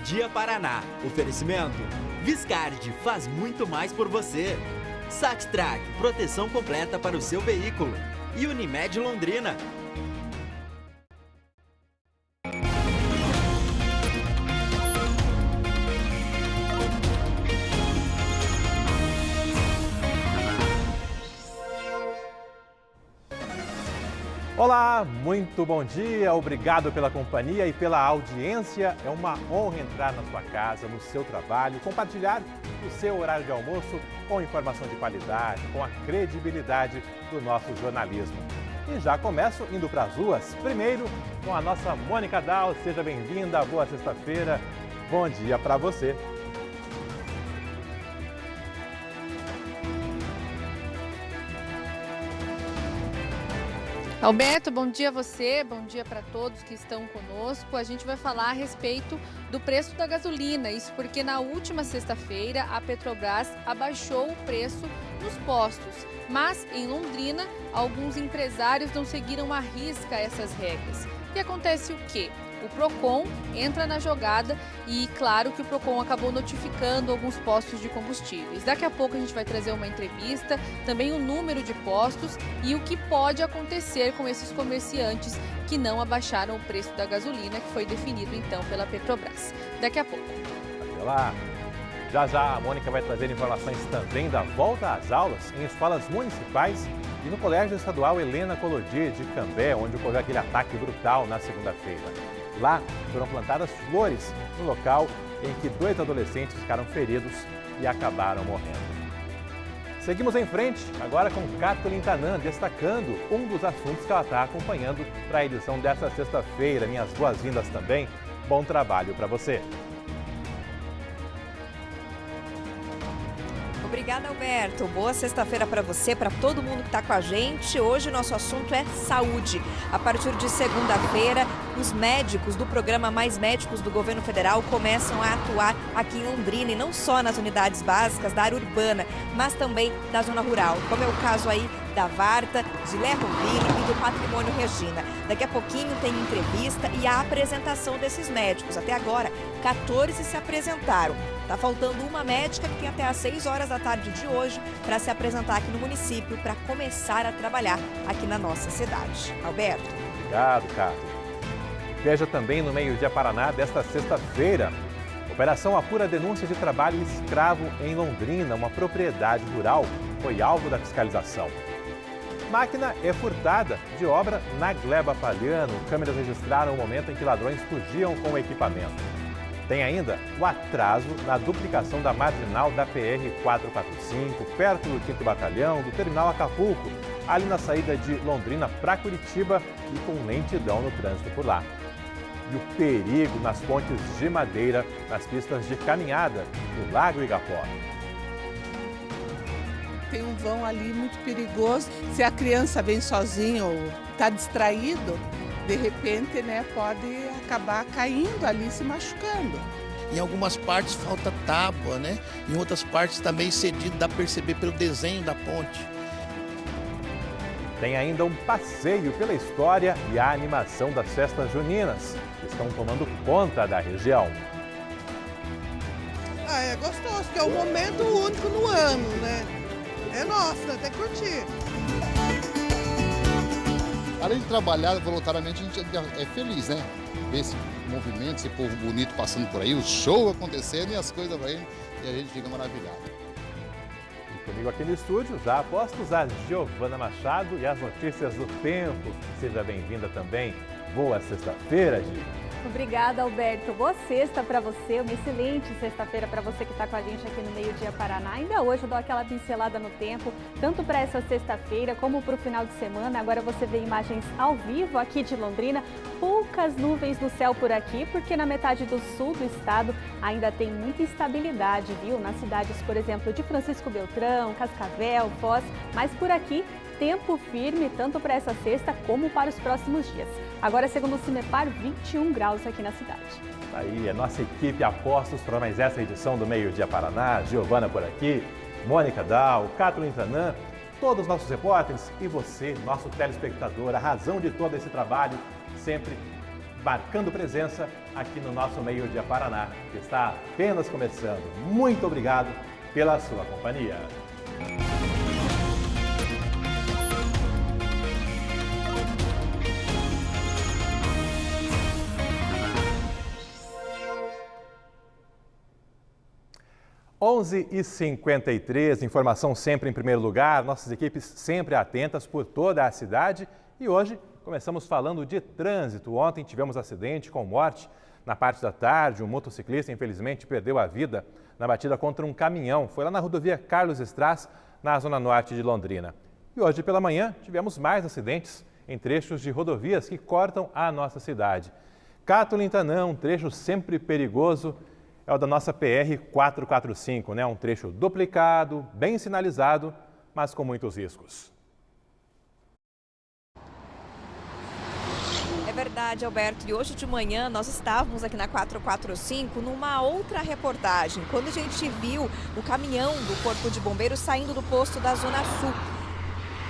Meio-Dia Paraná. Oferecimento: Viscardi faz muito mais por você. Saxtrack, proteção completa para o seu veículo. E Unimed Londrina. Olá, muito bom dia, obrigado pela companhia e pela audiência. É uma honra entrar na sua casa, no seu trabalho, compartilhar o seu horário de almoço com informação de qualidade, com a credibilidade do nosso jornalismo. E já começo indo para as ruas, primeiro com a nossa Mônica Dal. Seja bem-vinda, boa sexta-feira, bom dia para você. Alberto, bom dia a você, bom dia para todos que estão conosco. A gente vai falar a respeito do preço da gasolina, isso porque na última sexta-feira a Petrobras abaixou o preço nos postos, mas em Londrina alguns empresários não seguiram à risca essas regras. E acontece o quê? O Procon entra na jogada e claro que o Procon acabou notificando alguns postos de combustíveis. Daqui a pouco a gente vai trazer uma entrevista, também o número de postos e o que pode acontecer com esses comerciantes que não abaixaram o preço da gasolina, que foi definido então pela Petrobras. Daqui a pouco. Até lá. Já já a Mônica vai trazer informações também da volta às aulas em escolas municipais e no Colégio Estadual Helena Collodi de Cambé, onde ocorreu aquele ataque brutal na segunda-feira. Lá foram plantadas flores no local em que 2 adolescentes ficaram feridos e acabaram morrendo. Seguimos em frente, agora com Kathleen Tanan, destacando um dos assuntos que ela está acompanhando para a edição desta sexta-feira. Minhas boas-vindas também, bom trabalho para você. Obrigada, Alberto. Boa sexta-feira para você, para todo mundo que está com a gente. Hoje o nosso assunto é saúde. A partir de segunda-feira, os médicos do programa Mais Médicos do Governo Federal começam a atuar aqui em Londrina e não só nas unidades básicas da área urbana, mas também da zona rural, como é o caso aí da Varta, de Lerroville e do Patrimônio Regina. Daqui a pouquinho tem entrevista e a apresentação desses médicos. Até agora, 14 se apresentaram. Está faltando uma médica que tem até às 6 horas da tarde de hoje para se apresentar aqui no município, para começar a trabalhar aqui na nossa cidade. Alberto. Obrigado, Cato. Veja também no Meio-Dia Paraná desta sexta-feira. Operação apura denúncia de trabalho escravo em Londrina. Uma propriedade rural foi alvo da fiscalização. Máquina é furtada de obra na Gleba Palhano. Câmeras registraram o momento em que ladrões fugiam com o equipamento. Tem ainda o atraso na duplicação da marginal da PR-445, perto do 5º Batalhão, do Terminal Acapulco, ali na saída de Londrina para Curitiba e com lentidão no trânsito por lá. E o perigo nas pontes de madeira, nas pistas de caminhada do Lago Igapó. Tem um vão ali muito perigoso. Se a criança vem sozinha ou está distraído, de repente, né, pode acabar caindo ali, se machucando. Em algumas partes falta tábua, né? Em outras partes está meio cedido, dá para perceber pelo desenho da ponte. Tem ainda um passeio pela história e a animação das festas juninas, que estão tomando conta da região. É gostoso, que é um momento único no ano, né? É nosso, até curtir. Além de trabalhar voluntariamente, a gente é feliz, né? Ver esse movimento, esse povo bonito passando por aí, o show acontecendo e as coisas vai indo, e a gente fica maravilhado. E comigo aqui no estúdio, já apostos, a Giovana Machado e as notícias do tempo. Seja bem-vinda também. Boa sexta-feira, Gi. Obrigada, Alberto. Boa sexta para você, uma excelente sexta-feira para você que está com a gente aqui no Meio-Dia Paraná. Ainda hoje eu dou aquela pincelada no tempo, tanto para essa sexta-feira como para o final de semana. Agora você vê imagens ao vivo aqui de Londrina. Poucas nuvens no céu por aqui, porque na metade do sul do estado ainda tem muita instabilidade, viu? Nas cidades, por exemplo, de Francisco Beltrão, Cascavel, Foz, mas por aqui tempo firme tanto para essa sexta como para os próximos dias. Agora, segundo o Cimepar, 21 graus aqui na cidade. Aí, a nossa equipe apostos para mais essa edição do Meio-Dia Paraná. Giovana por aqui, Mônica Dal, Kathleen Tanan, todos os nossos repórteres e você, nosso telespectador, a razão de todo esse trabalho, sempre marcando presença aqui no nosso Meio Dia Paraná, que está apenas começando. Muito obrigado pela sua companhia. Onze e 53, informação sempre em primeiro lugar, nossas equipes sempre atentas por toda a cidade e hoje começamos falando de trânsito. Ontem tivemos acidente com morte. Na parte da tarde, um motociclista infelizmente perdeu a vida na batida contra um caminhão. Foi lá na rodovia Carlos Estraz, na zona norte de Londrina. E hoje pela manhã tivemos mais acidentes em trechos de rodovias que cortam a nossa cidade. Cato-Lintanã, um trecho sempre perigoso, é o da nossa PR 445, né? Um trecho duplicado, bem sinalizado, mas com muitos riscos. É verdade, Alberto. E hoje de manhã nós estávamos aqui na 445 numa outra reportagem, quando a gente viu o caminhão do Corpo de Bombeiros saindo do posto da Zona Sul.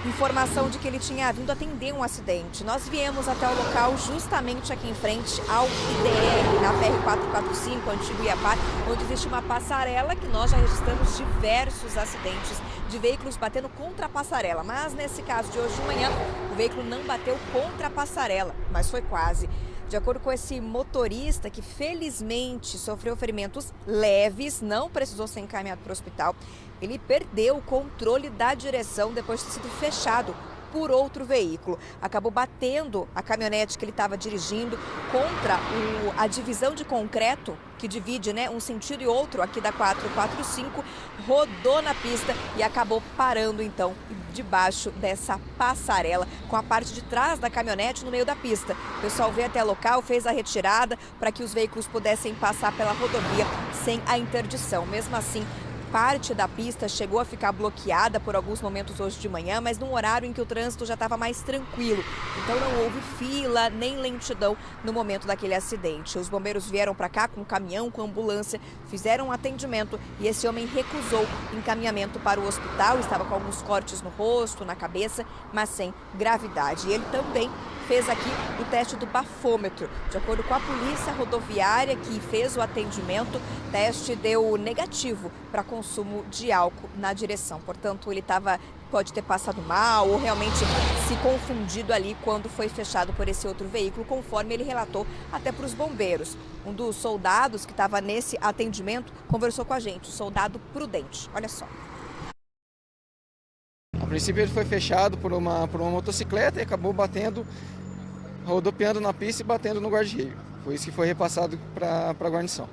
Informação de que ele tinha vindo atender um acidente. Nós viemos até o local justamente aqui em frente ao IDR, na PR-445, antigo Iapar, onde existe uma passarela que nós já registramos diversos acidentes de veículos batendo contra a passarela. Mas nesse caso de hoje de manhã, o veículo não bateu contra a passarela, mas foi quase. De acordo com esse motorista, que felizmente sofreu ferimentos leves, não precisou ser encaminhado para o hospital, ele perdeu o controle da direção depois de ter sido fechado por outro veículo. Acabou batendo a caminhonete que ele estava dirigindo contra a divisão de concreto que divide, né, um sentido e outro aqui da 445, rodou na pista e acabou parando então debaixo dessa passarela, com a parte de trás da caminhonete no meio da pista. O pessoal veio até o local, fez a retirada para que os veículos pudessem passar pela rodovia sem a interdição. Mesmo assim, parte da pista chegou a ficar bloqueada por alguns momentos hoje de manhã, mas num horário em que o trânsito já estava mais tranquilo. Então não houve fila nem lentidão no momento daquele acidente. Os bombeiros vieram para cá com um caminhão, com ambulância, fizeram um atendimento e esse homem recusou encaminhamento para o hospital. Estava com alguns cortes no rosto, na cabeça, mas sem gravidade. E ele também fez aqui o teste do bafômetro. De acordo com a polícia rodoviária que fez o atendimento, o teste deu negativo para consumo de álcool na direção. Portanto, ele pode ter passado mal ou realmente se confundido ali quando foi fechado por esse outro veículo, conforme ele relatou até para os bombeiros. Um dos soldados que estava nesse atendimento conversou com a gente, o soldado Prudente. Olha só. A princípio ele foi fechado por uma motocicleta e acabou rodopiando na pista e batendo no guarda-reio. Foi isso que foi repassado para a guarnição.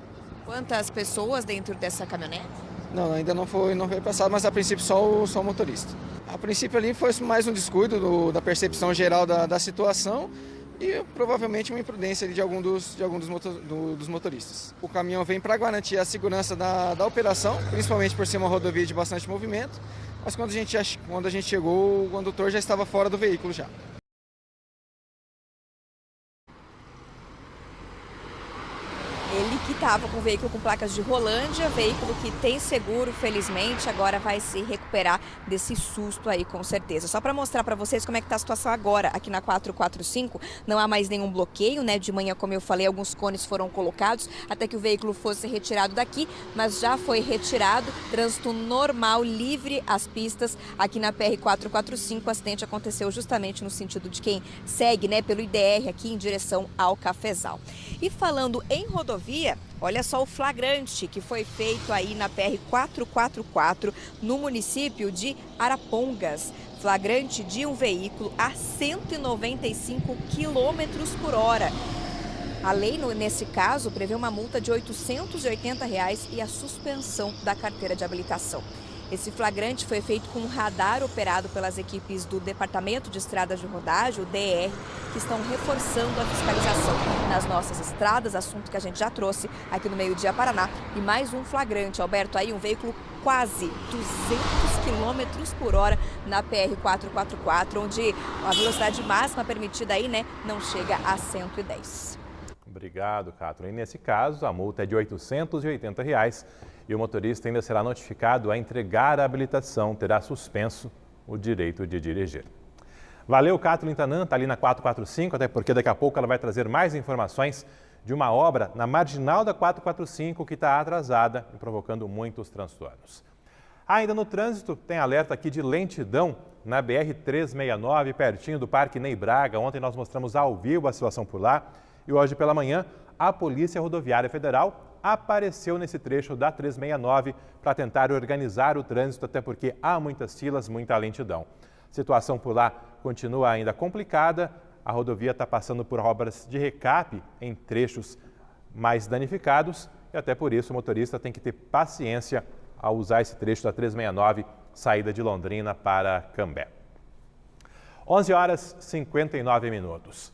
Quantas pessoas dentro dessa caminhonete? Não, ainda não foi passado, mas a princípio só o motorista. A princípio ali foi mais um descuido da percepção geral da situação e provavelmente uma imprudência de algum dos motoristas. O caminhão vem para garantir a segurança da operação, principalmente por ser uma rodovia de bastante movimento, mas quando a gente chegou, o condutor já estava fora do veículo já. Ele que estava com o veículo com placas de Rolândia, veículo que tem seguro, felizmente, agora vai se recuperar desse susto aí, com certeza. Só para mostrar para vocês como é que está a situação agora aqui na 445, não há mais nenhum bloqueio, né? De manhã, como eu falei, alguns cones foram colocados até que o veículo fosse retirado daqui, mas já foi retirado, trânsito normal, livre as pistas aqui na PR-445. O acidente aconteceu justamente no sentido de quem segue, né, pelo IDR aqui em direção ao Cafezal. E falando em rodovia, olha só o flagrante que foi feito aí na PR-444 no município de Arapongas. Flagrante de um veículo a 195 km por hora. A lei, nesse caso, prevê uma multa de R$ 880 e a suspensão da carteira de habilitação. Esse flagrante foi feito com um radar operado pelas equipes do Departamento de Estradas de Rodagem, o DR, que estão reforçando a fiscalização nas nossas estradas, assunto que a gente já trouxe aqui no Meio Dia Paraná. E mais um flagrante, Alberto, aí um veículo quase 200 km por hora na PR-444, onde a velocidade máxima permitida aí, né, não chega a 110. Obrigado, Catro. E nesse caso, a multa é de R$ 880 e o motorista ainda será notificado a entregar a habilitação, terá suspenso o direito de dirigir. Valeu, Kathleen Tanan, está ali na 445, até porque daqui a pouco ela vai trazer mais informações de uma obra na marginal da 445 que está atrasada e provocando muitos transtornos. Ainda no trânsito, tem alerta aqui de lentidão na BR-369, pertinho do Parque Ney Braga. Ontem nós mostramos ao vivo a situação por lá e hoje pela manhã a Polícia Rodoviária Federal apareceu nesse trecho da 369 para tentar organizar o trânsito, até porque há muitas filas, muita lentidão. A situação por lá continua ainda complicada, a rodovia está passando por obras de recape em trechos mais danificados e até por isso o motorista tem que ter paciência ao usar esse trecho da 369, saída de Londrina para Cambé. 11h59.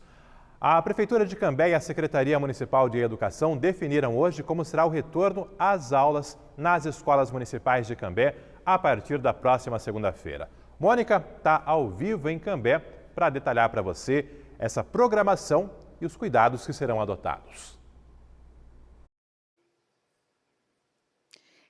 A Prefeitura de Cambé e a Secretaria Municipal de Educação definiram hoje como será o retorno às aulas nas escolas municipais de Cambé a partir da próxima segunda-feira. Mônica está ao vivo em Cambé para detalhar para você essa programação e os cuidados que serão adotados.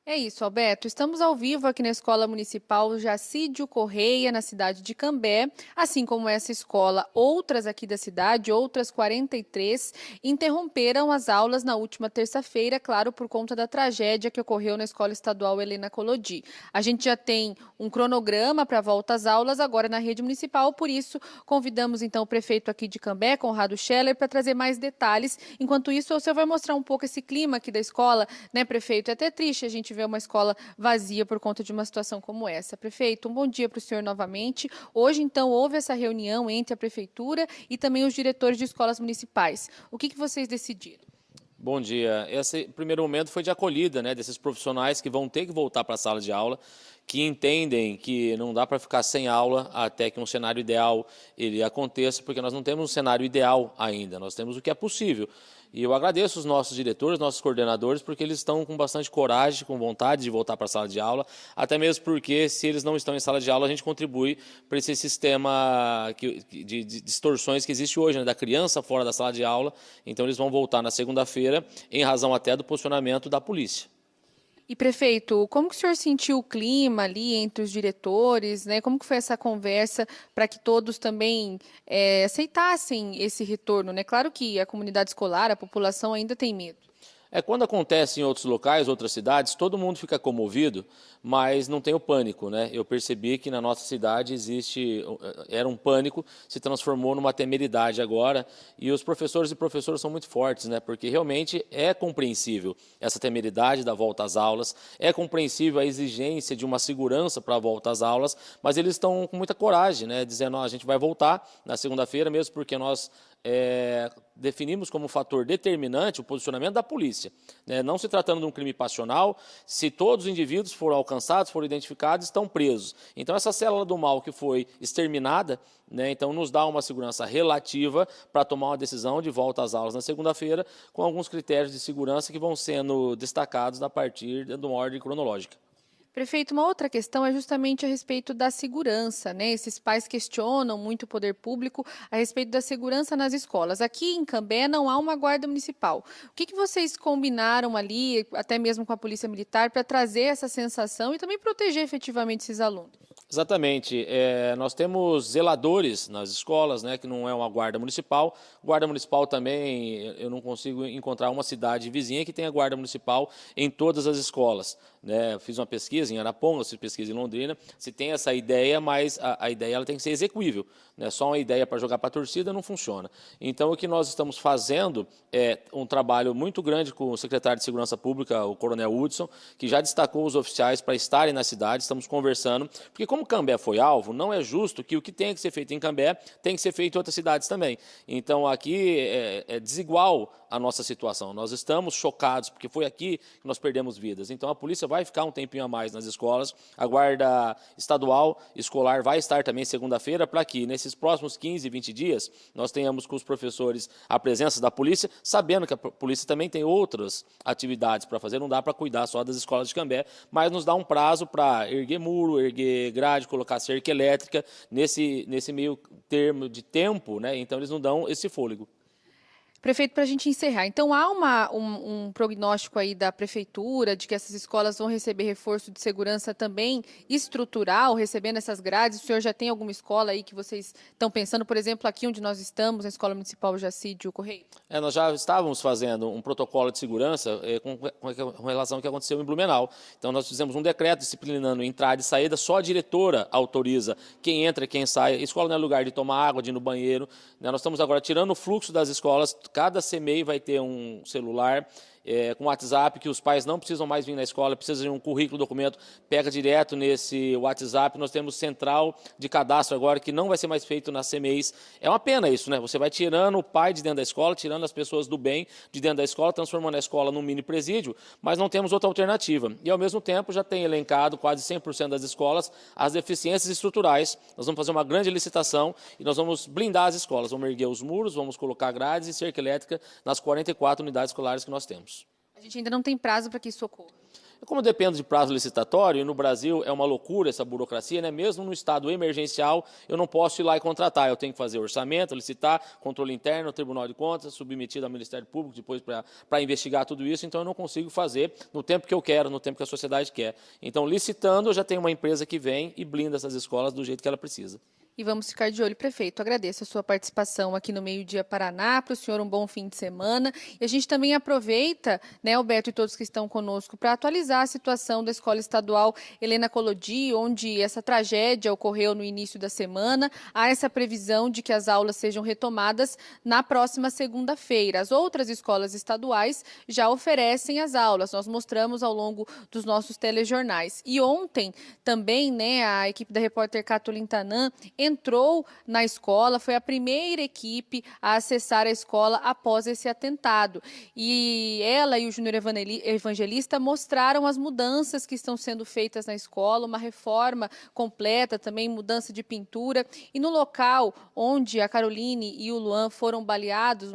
É isso, Alberto. Estamos ao vivo aqui na Escola Municipal Jacídio Correia, na cidade de Cambé. Assim como essa escola, outras aqui da cidade, outras 43, interromperam as aulas na última terça-feira, claro, por conta da tragédia que ocorreu na Escola Estadual Helena Collodi. A gente já tem um cronograma para a volta às aulas agora na rede municipal, por isso convidamos então o prefeito aqui de Cambé, Conrado Scheller, para trazer mais detalhes. Enquanto isso, o senhor vai mostrar um pouco esse clima aqui da escola, né, prefeito? É até triste a gente ver uma escola vazia por conta de uma situação como essa. Prefeito, um bom dia para o senhor novamente. Hoje, então, houve essa reunião entre a prefeitura e também os diretores de escolas municipais. O que vocês decidiram? Bom dia. Esse primeiro momento foi de acolhida, né, desses profissionais que vão ter que voltar para a sala de aula, que entendem que não dá para ficar sem aula até que um cenário ideal ele aconteça, porque nós não temos um cenário ideal ainda, nós temos o que é possível. E eu agradeço os nossos diretores, nossos coordenadores, porque eles estão com bastante coragem, com vontade de voltar para a sala de aula, até mesmo porque, se eles não estão em sala de aula, a gente contribui para esse sistema de distorções que existe hoje, né, da criança fora da sala de aula. Então, eles vão voltar na segunda-feira, em razão até do posicionamento da polícia. E, prefeito, como que o senhor sentiu o clima ali entre os diretores, né? Como que foi essa conversa para que todos também aceitassem esse retorno, né? Claro que a comunidade escolar, a população ainda tem medo. Quando acontece em outros locais, outras cidades, todo mundo fica comovido, mas não tem o pânico, né? Eu percebi que na nossa cidade era um pânico, se transformou numa temeridade agora, e os professores e professoras são muito fortes, né? Porque realmente é compreensível essa temeridade da volta às aulas, é compreensível a exigência de uma segurança para a volta às aulas, mas eles estão com muita coragem, né? Dizendo, a gente vai voltar na segunda-feira, mesmo porque nós definimos como fator determinante o posicionamento da polícia, né? Não se tratando de um crime passional, se todos os indivíduos foram alcançados, foram identificados, estão presos. Então, essa célula do mal que foi exterminada, né, então nos dá uma segurança relativa para tomar uma decisão de volta às aulas na segunda-feira, com alguns critérios de segurança que vão sendo destacados a partir de uma ordem cronológica. Prefeito, uma outra questão é justamente a respeito da segurança, né? Esses pais questionam muito o poder público a respeito da segurança nas escolas. Aqui em Cambé não há uma guarda municipal. O que vocês combinaram ali, até mesmo com a Polícia Militar, para trazer essa sensação e também proteger efetivamente esses alunos? Exatamente. Nós temos zeladores nas escolas, né, que não é uma guarda municipal. Guarda municipal também, eu não consigo encontrar uma cidade vizinha que tenha guarda municipal em todas as escolas, né? Fiz uma pesquisa em Arapongas, fiz pesquisa em Londrina, se tem essa ideia, mas a ideia ela tem que ser execuível, né? Só uma ideia para jogar para a torcida não funciona. Então, o que nós estamos fazendo é um trabalho muito grande com o secretário de Segurança Pública, o Coronel Hudson, que já destacou os oficiais para estarem na cidade, estamos conversando, porque como Cambé foi alvo, não é justo que o que tem que ser feito em Cambé tem que ser feito em outras cidades também. Então, aqui é desigual a nossa situação. Nós estamos chocados, porque foi aqui que nós perdemos vidas. Então, a polícia vai ficar um tempinho a mais nas escolas, a guarda estadual, escolar, vai estar também segunda-feira, para que, nesses próximos 15, 20 dias, nós tenhamos com os professores a presença da polícia, sabendo que a polícia também tem outras atividades para fazer, não dá para cuidar só das escolas de Cambé, mas nos dá um prazo para erguer muro, erguer grade, colocar cerca elétrica, nesse meio termo de tempo, né? Então eles não dão esse fôlego. Prefeito, para a gente encerrar, então há um prognóstico aí da Prefeitura de que essas escolas vão receber reforço de segurança também estrutural, recebendo essas grades? O senhor já tem alguma escola aí que vocês estão pensando, por exemplo, aqui onde nós estamos, na Escola Municipal Jacídio Correia? Nós já estávamos fazendo um protocolo de segurança com relação ao que aconteceu em Blumenau. Então, nós fizemos um decreto disciplinando entrada e saída, só a diretora autoriza quem entra e quem sai. A escola não é lugar de tomar água, de ir no banheiro. Nós estamos agora tirando o fluxo das escolas, cada CMEI vai ter um celular com WhatsApp, que os pais não precisam mais vir na escola, precisam de um currículo, documento, pega direto nesse WhatsApp. Nós temos central de cadastro agora, que não vai ser mais feito nas CMEIs. É uma pena isso, né? Você vai tirando o pai de dentro da escola, tirando as pessoas do bem de dentro da escola, transformando a escola num mini presídio, mas não temos outra alternativa. E, ao mesmo tempo, já tem elencado quase 100% das escolas as deficiências estruturais. Nós vamos fazer uma grande licitação e nós vamos blindar as escolas, vamos erguer os muros, vamos colocar grades e cerca elétrica nas 44 unidades escolares que nós temos. A gente ainda não tem prazo para que isso ocorra. Como depende de prazo licitatório, e no Brasil é uma loucura essa burocracia, né? Mesmo no estado emergencial, eu não posso ir lá e contratar. Eu tenho que fazer orçamento, licitar, controle interno, Tribunal de Contas, submetido ao Ministério Público depois para investigar tudo isso. Então, eu não consigo fazer no tempo que eu quero, no tempo que a sociedade quer. Então, licitando, eu já tenho uma empresa que vem e blinda essas escolas do jeito que ela precisa. E vamos ficar de olho, prefeito. Agradeço a sua participação aqui no Meio Dia Paraná. Para o senhor, um bom fim de semana. E a gente também aproveita, né, Alberto e todos que estão conosco, para atualizar a situação da Escola Estadual Helena Collodi, onde essa tragédia ocorreu no início da semana. Há essa previsão de que as aulas sejam retomadas na próxima segunda-feira. As outras escolas estaduais já oferecem as aulas. Nós mostramos ao longo dos nossos telejornais. E ontem também, né, a equipe da repórter Catolin Tanan entrou na escola, foi a primeira equipe a acessar a escola após esse atentado. E ela e o Júnior Evangelista mostraram as mudanças que estão sendo feitas na escola, uma reforma completa, também mudança de pintura. E no local onde a Caroline e o Luan foram baleados,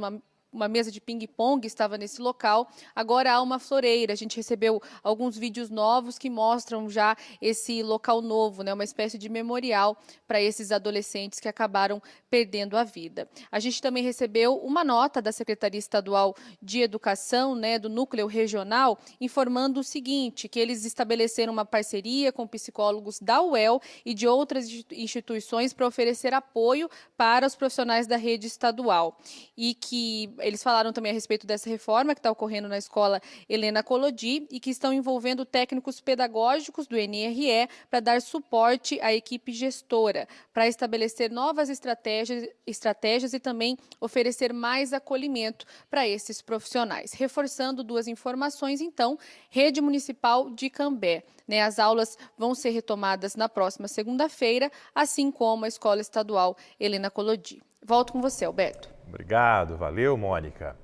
uma mesa de ping-pong estava nesse local, agora há uma floreira. A gente recebeu alguns vídeos novos que mostram já esse local novo, né? Uma espécie de memorial para esses adolescentes que acabaram perdendo a vida. A gente também recebeu uma nota da Secretaria Estadual de Educação, né, do Núcleo Regional, informando o seguinte, que eles estabeleceram uma parceria com psicólogos da UEL e de outras instituições para oferecer apoio para os profissionais da rede estadual. E que eles falaram também a respeito dessa reforma que está ocorrendo na Escola Helena Collodi e que estão envolvendo técnicos pedagógicos do NRE para dar suporte à equipe gestora, para estabelecer novas estratégias e também oferecer mais acolhimento para esses profissionais. Reforçando duas informações, então, Rede Municipal de Cambé, né? As aulas vão ser retomadas na próxima segunda-feira, assim como a Escola Estadual Helena Collodi. Volto com você, Alberto. Obrigado, valeu, Mônica.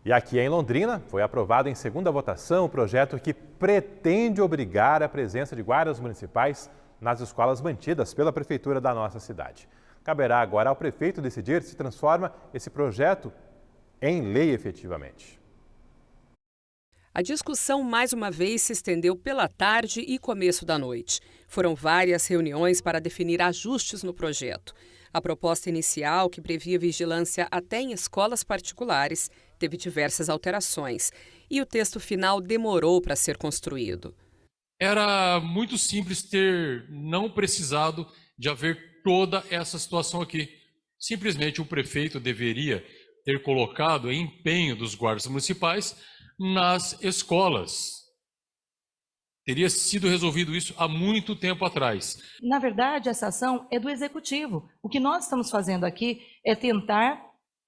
E aqui em Londrina, foi aprovado em segunda votação o projeto que pretende obrigar a presença de guardas municipais nas escolas mantidas pela prefeitura da nossa cidade. Caberá agora ao prefeito decidir se transforma esse projeto em lei efetivamente. A discussão mais uma vez se estendeu pela tarde e começo da noite. Foram várias reuniões para definir ajustes no projeto. A proposta inicial, que previa vigilância até em escolas particulares, teve diversas alterações e o texto final demorou para ser construído. Era muito simples ter não precisado de haver toda essa situação aqui. Simplesmente o prefeito deveria ter colocado em empenho dos guardas municipais nas escolas. Teria sido resolvido isso há muito tempo atrás. Na verdade, essa ação é do Executivo. O que nós estamos fazendo aqui é tentar,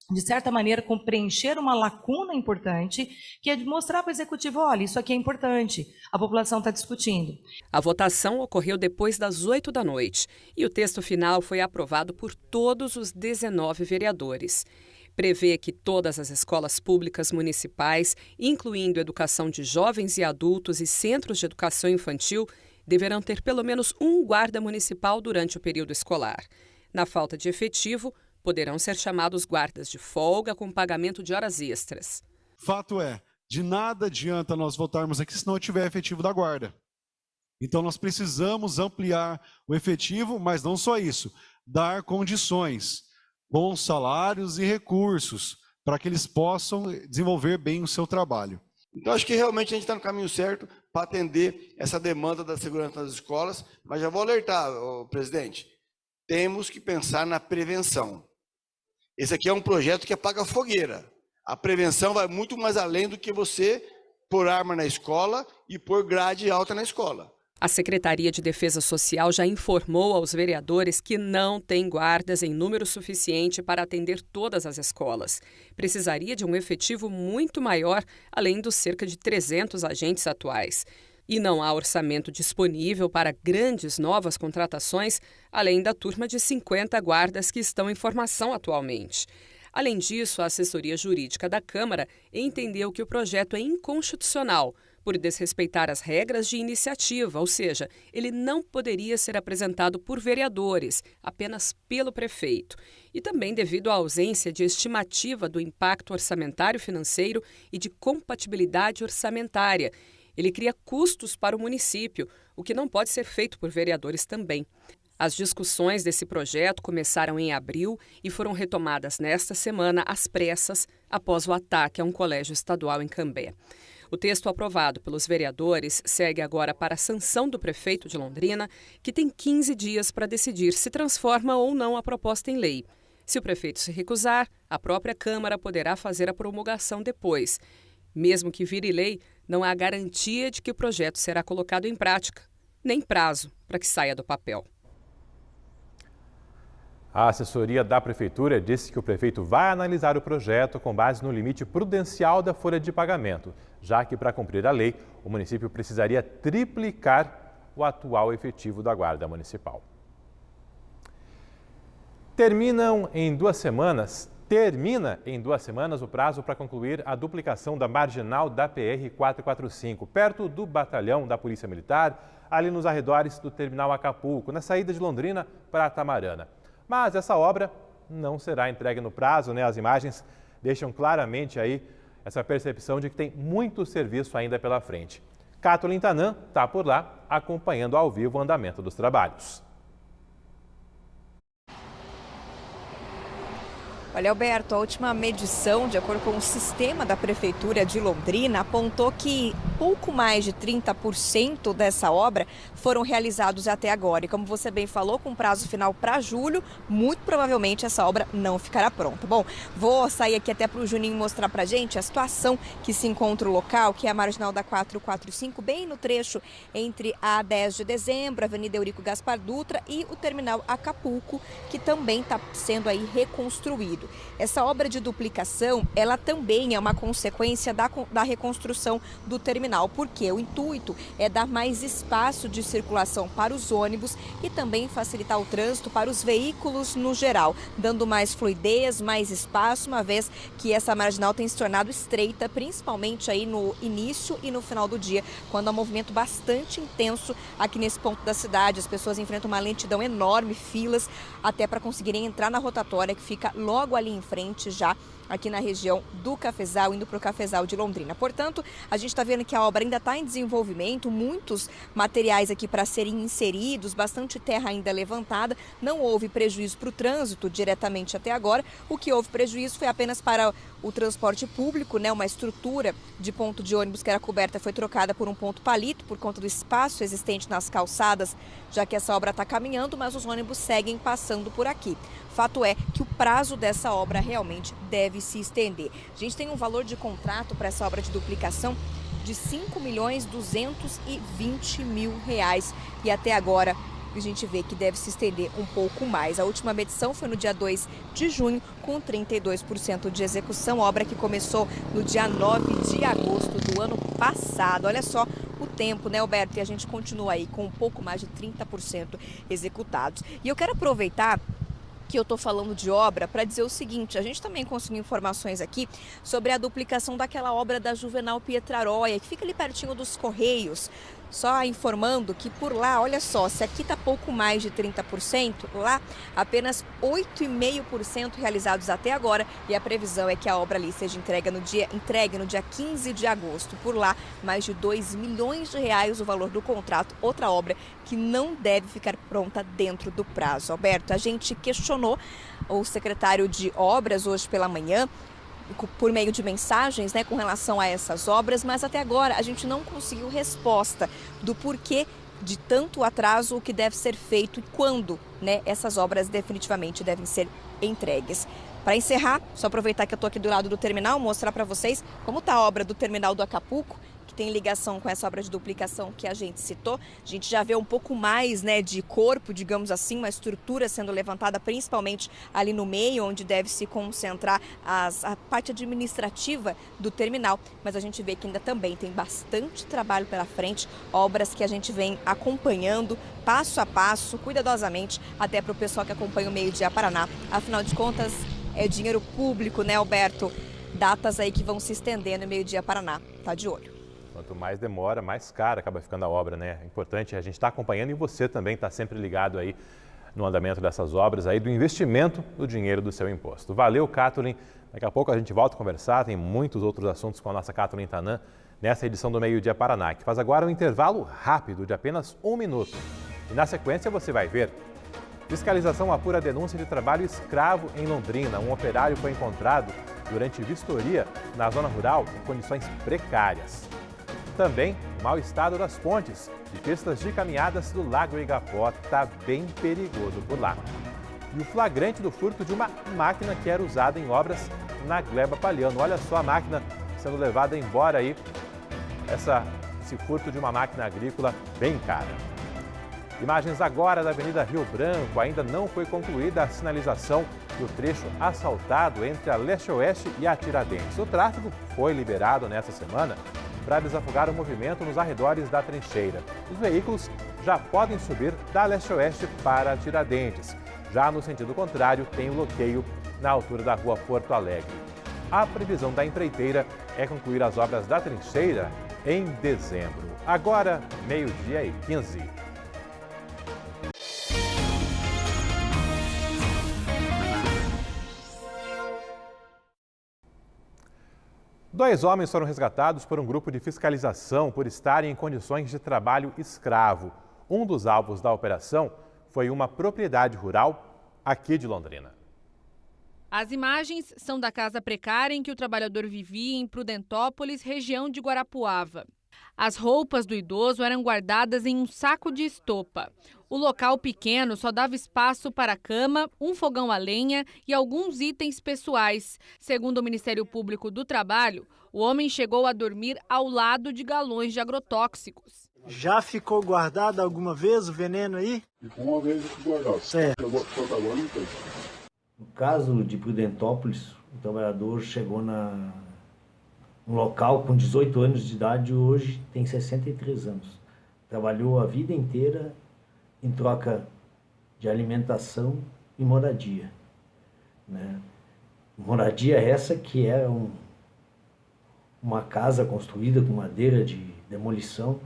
de certa maneira, preencher uma lacuna importante, que é de mostrar para o Executivo, olha, isso aqui é importante, a população está discutindo. A votação ocorreu depois das 8 da noite e o texto final foi aprovado por todos os 19 vereadores. Prevê que todas as escolas públicas municipais, incluindo educação de jovens e adultos e centros de educação infantil, deverão ter pelo menos um guarda municipal durante o período escolar. Na falta de efetivo, poderão ser chamados guardas de folga com pagamento de horas extras. Fato é, de nada adianta nós votarmos aqui se não tiver efetivo da guarda. Então nós precisamos ampliar o efetivo, mas não só isso, dar condições, bons salários e recursos para que eles possam desenvolver bem o seu trabalho. Então, acho que realmente a gente está no caminho certo para atender essa demanda da segurança nas escolas, mas já vou alertar, presidente, temos que pensar na prevenção. Esse aqui é um projeto que apaga fogueira. A prevenção vai muito mais além do que você pôr arma na escola e pôr grade alta na escola. A Secretaria de Defesa Social já informou aos vereadores que não tem guardas em número suficiente para atender todas as escolas. Precisaria de um efetivo muito maior, além dos cerca de 300 agentes atuais. E não há orçamento disponível para grandes novas contratações, além da turma de 50 guardas que estão em formação atualmente. Além disso, a assessoria jurídica da Câmara entendeu que o projeto é inconstitucional, por desrespeitar as regras de iniciativa, ou seja, ele não poderia ser apresentado por vereadores, apenas pelo prefeito. E também devido à ausência de estimativa do impacto orçamentário financeiro e de compatibilidade orçamentária. Ele cria custos para o município, o que não pode ser feito por vereadores também. As discussões desse projeto começaram em abril e foram retomadas nesta semana às pressas, após o ataque a um colégio estadual em Cambé. O texto aprovado pelos vereadores segue agora para a sanção do prefeito de Londrina, que tem 15 dias para decidir se transforma ou não a proposta em lei. Se o prefeito se recusar, a própria Câmara poderá fazer a promulgação depois. Mesmo que vire lei, não há garantia de que o projeto será colocado em prática, nem prazo para que saia do papel. A assessoria da Prefeitura disse que o prefeito vai analisar o projeto com base no limite prudencial da folha de pagamento, já que, para cumprir a lei, o município precisaria triplicar o atual efetivo da Guarda Municipal. Termina em 2 semanas o prazo para concluir a duplicação da marginal da PR-445, perto do batalhão da Polícia Militar, ali nos arredores do terminal Acapulco, na saída de Londrina para Tamarana. Mas essa obra não será entregue no prazo, né? As imagens deixam claramente aí essa percepção de que tem muito serviço ainda pela frente. Kathleen Tanan está por lá acompanhando ao vivo o andamento dos trabalhos. Olha, Alberto, a última medição, de acordo com o sistema da Prefeitura de Londrina, apontou que pouco mais de 30% dessa obra foram realizados até agora. E como você bem falou, com prazo final para julho, muito provavelmente essa obra não ficará pronta. Bom, vou sair aqui até para o Juninho mostrar para a gente a situação que se encontra o local, que é a marginal da 445, bem no trecho entre a 10 de dezembro, a Avenida Eurico Gaspar Dutra e o terminal Acapulco, que também está sendo aí reconstruído. Essa obra de duplicação, ela também é uma consequência da reconstrução do terminal, porque o intuito é dar mais espaço de circulação para os ônibus e também facilitar o trânsito para os veículos no geral, dando mais fluidez, mais espaço, uma vez que essa marginal tem se tornado estreita, principalmente aí no início e no final do dia, quando há um movimento bastante intenso aqui nesse ponto da cidade. As pessoas enfrentam uma lentidão enorme, filas, até para conseguirem entrar na rotatória que fica logo ali em frente, já aqui na região do Cafezal, indo para o Cafezal de Londrina. Portanto, a gente está vendo que a obra ainda está em desenvolvimento, muitos materiais aqui para serem inseridos, bastante terra ainda levantada, não houve prejuízo para o trânsito diretamente até agora, o que houve prejuízo foi apenas para o transporte público, né? Uma estrutura de ponto de ônibus que era coberta foi trocada por um ponto palito, por conta do espaço existente nas calçadas, já que essa obra está caminhando, mas os ônibus seguem passando por aqui. Fato é que o prazo dessa obra realmente deve se estender. A gente tem um valor de contrato para essa obra de duplicação de R$ 5.220.000 e até agora a gente vê que deve se estender um pouco mais. A última medição foi no dia 2 de junho, com 32% de execução, obra que começou no dia 9 de agosto do ano passado. Olha só o tempo, né, Alberto? E a gente continua aí com um pouco mais de 30% executados. E eu quero aproveitar que eu estou falando de obra para dizer o seguinte: a gente também conseguiu informações aqui sobre a duplicação daquela obra da Juvenal Pietraróia, que fica ali pertinho dos Correios. Só informando que por lá, olha só, se aqui está pouco mais de 30%, lá apenas 8,5% realizados até agora, e a previsão é que a obra ali seja entregue no dia 15 de agosto. Por lá, mais de R$2 milhões o valor do contrato, outra obra que não deve ficar pronta dentro do prazo. Alberto, a gente questionou o secretário de Obras hoje pela manhã, por meio de mensagens, né, com relação a essas obras, mas até agora a gente não conseguiu resposta do porquê de tanto atraso, o que deve ser feito e quando, né, essas obras definitivamente devem ser entregues. Para encerrar, só aproveitar que eu estou aqui do lado do terminal, mostrar para vocês como está a obra do terminal do Acapulco, que tem ligação com essa obra de duplicação que a gente citou. A gente já vê um pouco mais, né, de corpo, digamos assim, uma estrutura sendo levantada, principalmente ali no meio, onde deve se concentrar a parte administrativa do terminal. Mas a gente vê que ainda também tem bastante trabalho pela frente, obras que a gente vem acompanhando passo a passo, cuidadosamente, até para o pessoal que acompanha o Meio Dia Paraná. Afinal de contas, é dinheiro público, né, Alberto? Datas aí que vão se estender no Meio Dia Paraná. Tá de olho. Quanto mais demora, mais cara acaba ficando a obra, né? É importante a gente estar acompanhando e você também está sempre ligado aí no andamento dessas obras, aí do investimento do dinheiro do seu imposto. Valeu, Kathleen. Daqui a pouco a gente volta a conversar, tem muitos outros assuntos com a nossa Kathleen Tanan nessa edição do Meio Dia Paraná, que faz agora um intervalo rápido de apenas 1 minuto. E na sequência você vai ver: fiscalização apura denúncia de trabalho escravo em Londrina. Um operário foi encontrado durante vistoria na zona rural em condições precárias. Também o mau estado das pontes e pistas de caminhadas do Lago Igapó. Está bem perigoso por lá. E o flagrante do furto de uma máquina que era usada em obras na Gleba Palhano. Olha só a máquina sendo levada embora aí. Esse furto de uma máquina agrícola bem cara. Imagens agora da Avenida Rio Branco. Ainda não foi concluída a sinalização do trecho asfaltado entre a Leste-Oeste e a Tiradentes. O tráfego foi liberado nesta semana para desafogar o movimento nos arredores da trincheira. Os veículos já podem subir da Leste-Oeste para a Tiradentes. Já no sentido contrário, tem bloqueio na altura da rua Porto Alegre. A previsão da empreiteira é concluir as obras da trincheira em dezembro. Agora, 12h15. Dois homens foram resgatados por um grupo de fiscalização por estarem em condições de trabalho escravo. Um dos alvos da operação foi uma propriedade rural aqui de Londrina. As imagens são da casa precária em que o trabalhador vivia em Prudentópolis, região de Guarapuava. As roupas do idoso eram guardadas em um saco de estopa. O local pequeno só dava espaço para a cama, um fogão a lenha e alguns itens pessoais. Segundo o Ministério Público do Trabalho, o homem chegou a dormir ao lado de galões de agrotóxicos. Já ficou guardado alguma vez o veneno aí? Ficou uma vez guardado. Certo. Agora não tem. No caso de Prudentópolis, o trabalhador chegou no local com 18 anos de idade e hoje tem 63 anos. Trabalhou a vida inteira em troca de alimentação e moradia. Né? Moradia essa que era uma casa construída com madeira de demolição,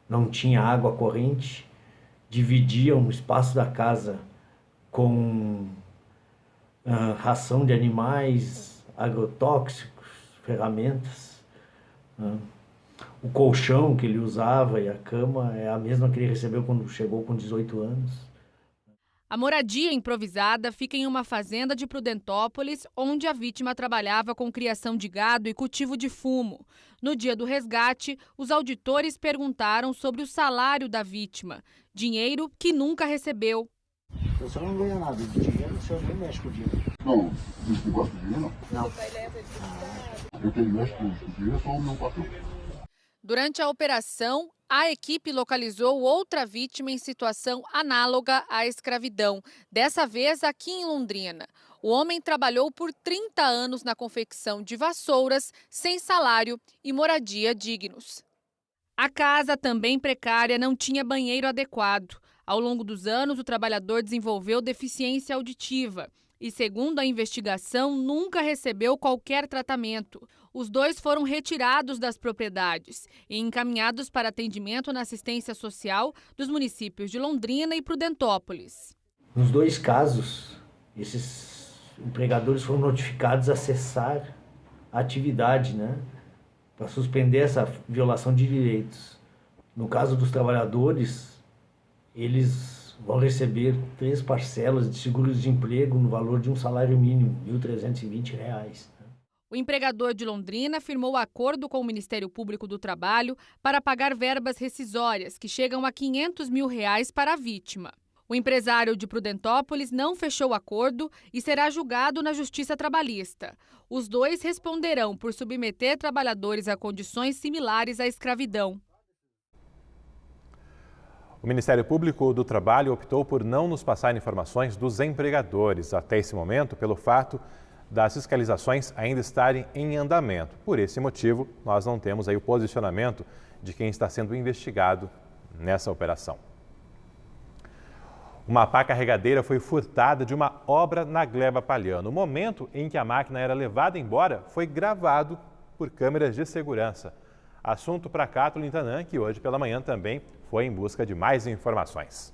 não tinha água corrente, dividia um espaço da casa com ração de animais, agrotóxicos, ferramentas. O colchão que ele usava e a cama é a mesma que ele recebeu quando chegou com 18 anos. A moradia improvisada fica em uma fazenda de Prudentópolis, onde a vítima trabalhava com criação de gado e cultivo de fumo. No dia do resgate, os auditores perguntaram sobre o salário da vítima, dinheiro que nunca recebeu. O senhor não ganha nada de dinheiro, o senhor nem mexe com o dinheiro. Não, não gosto de dinheiro, não. Não. Eu tenho mexe com o dinheiro, eu sou o meu patrão. Durante a operação, a equipe localizou outra vítima em situação análoga à escravidão, dessa vez aqui em Londrina. O homem trabalhou por 30 anos na confecção de vassouras, sem salário e moradia dignos. A casa, também precária, não tinha banheiro adequado. Ao longo dos anos, o trabalhador desenvolveu deficiência auditiva e, segundo a investigação, nunca recebeu qualquer tratamento. Os dois foram retirados das propriedades e encaminhados para atendimento na assistência social dos municípios de Londrina e Prudentópolis. Nos dois casos, esses empregadores foram notificados a cessar a atividade, para suspender essa violação de direitos. No caso dos trabalhadores, eles vão receber 3 parcelas de seguros de emprego no valor de um salário mínimo, R$ 1.320. O empregador de Londrina firmou acordo com o Ministério Público do Trabalho para pagar verbas rescisórias, que chegam a R$500 mil para a vítima. O empresário de Prudentópolis não fechou o acordo e será julgado na Justiça Trabalhista. Os dois responderão por submeter trabalhadores a condições similares à escravidão. O Ministério Público do Trabalho optou por não nos passar informações dos empregadores até esse momento, pelo fato das fiscalizações ainda estarem em andamento. Por esse motivo, nós não temos aí o posicionamento de quem está sendo investigado nessa operação. Uma pá carregadeira foi furtada de uma obra na Gleba Palhano. O momento em que a máquina era levada embora foi gravado por câmeras de segurança. Assunto para Cato Lintanã, que hoje pela manhã também foi em busca de mais informações.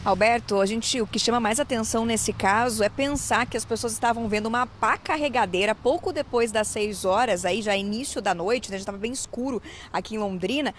Alberto, o que chama mais atenção nesse caso é pensar que as pessoas estavam vendo uma pá carregadeira pouco depois das 6 horas, aí já início da noite, né, já estava bem escuro aqui em Londrina,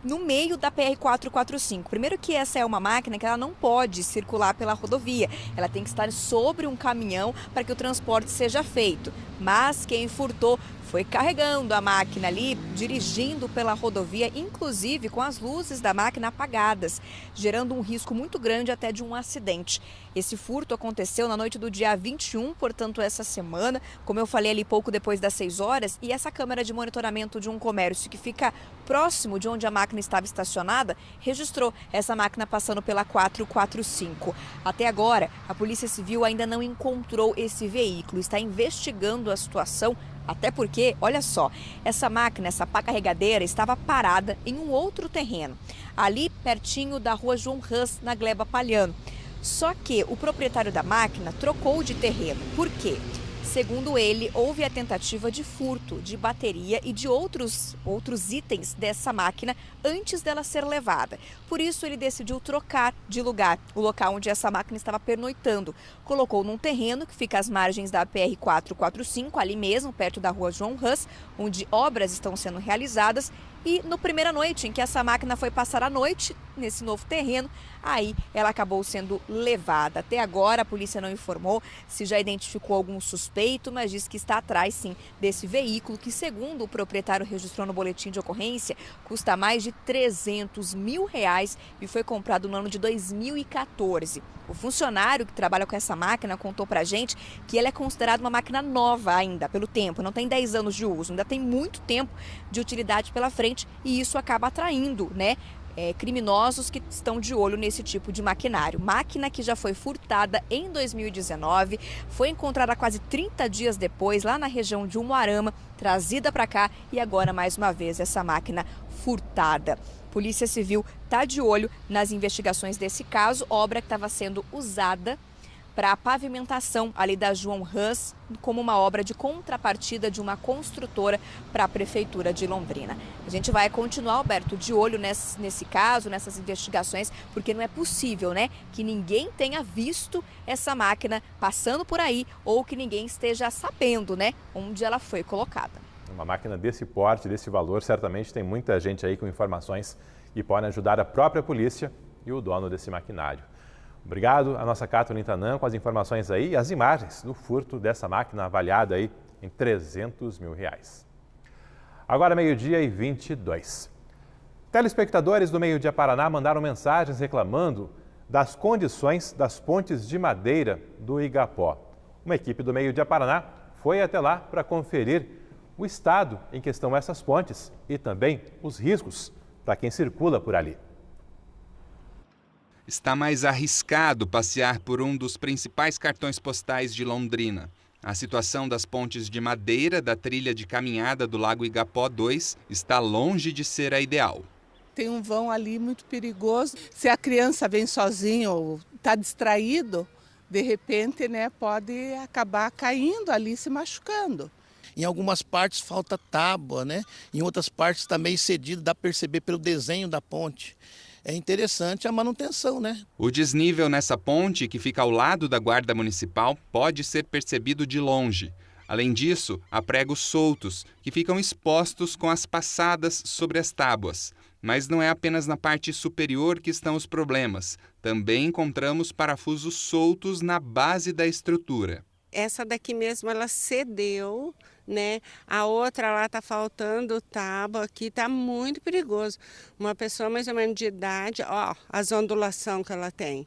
no meio da PR-445. Primeiro que essa é uma máquina que ela não pode circular pela rodovia, ela tem que estar sobre um caminhão para que o transporte seja feito. Mas quem furtou foi carregando a máquina ali, dirigindo pela rodovia, inclusive com as luzes da máquina apagadas, gerando um risco muito grande até de um acidente. Esse furto aconteceu na noite do dia 21, portanto essa semana, como eu falei ali pouco depois das 6 horas, e essa câmera de monitoramento de um comércio que fica próximo de onde a máquina estava estacionada, registrou essa máquina passando pela 445. Até agora, a Polícia Civil ainda não encontrou esse veículo, está investigando a situação. Até porque, olha só, essa máquina, essa pá carregadeira, estava parada em um outro terreno, ali pertinho da rua João Hus, na Gleba Palhano. Só que o proprietário da máquina trocou de terreno. Por quê? Segundo ele, houve a tentativa de furto de bateria e de outros itens dessa máquina antes dela ser levada. Por isso, ele decidiu trocar de lugar, o local onde essa máquina estava pernoitando. Colocou num terreno que fica às margens da PR-445, ali mesmo, perto da rua João Hus, onde obras estão sendo realizadas. E na primeira noite em que essa máquina foi passar a noite nesse novo terreno, aí ela acabou sendo levada. Até agora a polícia não informou se já identificou algum suspeito, mas diz que está atrás sim desse veículo que, segundo o proprietário registrou no boletim de ocorrência, custa mais de R$300 mil e foi comprado no ano de 2014. O funcionário que trabalha com essa máquina contou pra gente que ela é considerada uma máquina nova ainda, pelo tempo, não tem 10 anos de uso, ainda tem muito tempo de utilidade pela frente e isso acaba atraindo, né, criminosos que estão de olho nesse tipo de maquinário. Máquina que já foi furtada em 2019, foi encontrada quase 30 dias depois lá na região de Umuarama, trazida para cá e agora mais uma vez essa máquina furtada. Polícia Civil está de olho nas investigações desse caso, obra que estava sendo usada para a pavimentação ali da João Hus, como uma obra de contrapartida de uma construtora para a Prefeitura de Londrina. A gente vai continuar, Alberto, de olho nesse caso, nessas investigações, porque não é possível, né, que ninguém tenha visto essa máquina passando por aí ou que ninguém esteja sabendo, né, onde ela foi colocada. Uma máquina desse porte, desse valor, certamente tem muita gente aí com informações que podem ajudar a própria polícia e o dono desse maquinário. Obrigado a nossa Cato Lintanã com as informações aí e as imagens do furto dessa máquina avaliada aí em R$300 mil. Agora 12h22. Telespectadores do Meio Dia Paraná mandaram mensagens reclamando das condições das pontes de madeira do Igapó. Uma equipe do Meio Dia Paraná foi até lá para conferir o estado em que estão essas pontes e também os riscos para quem circula por ali. Está mais arriscado passear por um dos principais cartões postais de Londrina. A situação das pontes de madeira da trilha de caminhada do Lago Igapó 2 está longe de ser a ideal. Tem um vão ali muito perigoso. Se a criança vem sozinha ou está distraído, de repente, né, pode acabar caindo ali, se machucando. Em algumas partes falta tábua, né? Em outras partes está meio cedido, dá para perceber pelo desenho da ponte. É interessante a manutenção, né? O desnível nessa ponte, que fica ao lado da Guarda Municipal, pode ser percebido de longe. Além disso, há pregos soltos, que ficam expostos com as passadas sobre as tábuas. Mas não é apenas na parte superior que estão os problemas. Também encontramos parafusos soltos na base da estrutura. Essa daqui mesmo, ela cedeu, né? A outra lá tá faltando tábua, aqui tá muito perigoso. Uma pessoa mais ou menos de idade, ó, as ondulações que ela tem.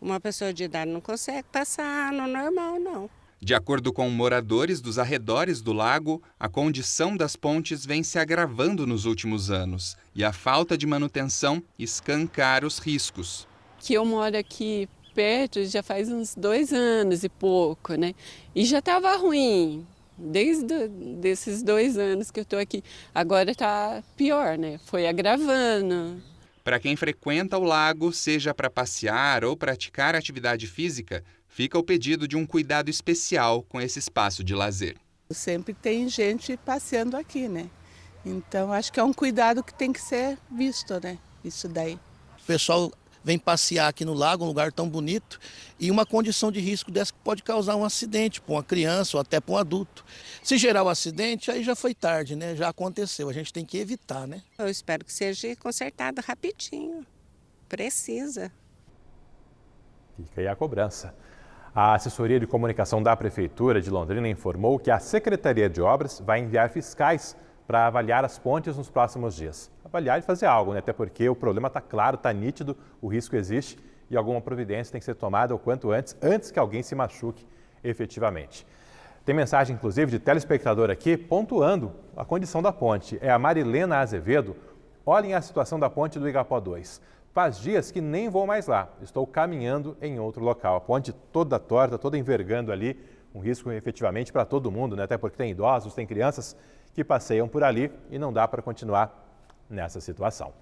Uma pessoa de idade não consegue passar no normal, não. De acordo com moradores dos arredores do lago, a condição das pontes vem se agravando nos últimos anos e a falta de manutenção escancara os riscos. Que eu moro aqui perto já faz uns 2 anos e pouco, né? E já estava ruim, desde desses 2 anos que eu estou aqui. Agora está pior, né? Foi agravando. Para quem frequenta o lago, seja para passear ou praticar atividade física, fica o pedido de um cuidado especial com esse espaço de lazer. Sempre tem gente passeando aqui, né? Então acho que é um cuidado que tem que ser visto, né? Isso daí. O pessoal vem passear aqui no lago, um lugar tão bonito, e uma condição de risco dessa que pode causar um acidente para uma criança ou até para um adulto. Se gerar o acidente, aí já foi tarde, né? Já aconteceu, a gente tem que evitar, né? Eu espero que seja consertado rapidinho. Precisa. Fica aí a cobrança. A assessoria de comunicação da Prefeitura de Londrina informou que a Secretaria de Obras vai enviar fiscais para avaliar as pontes nos próximos dias. Avaliar e fazer algo, né? Até porque o problema está claro, está nítido, o risco existe e alguma providência tem que ser tomada o quanto antes que alguém se machuque efetivamente. Tem mensagem, inclusive, de telespectador aqui pontuando a condição da ponte. É a Marilena Azevedo. Olhem a situação da ponte do Igapó 2. Faz dias que nem vou mais lá. Estou caminhando em outro local. A ponte toda torta, toda envergando ali. Um risco efetivamente para todo mundo, né? Até porque tem idosos, tem crianças que passeiam por ali e não dá para continuar nessa situação.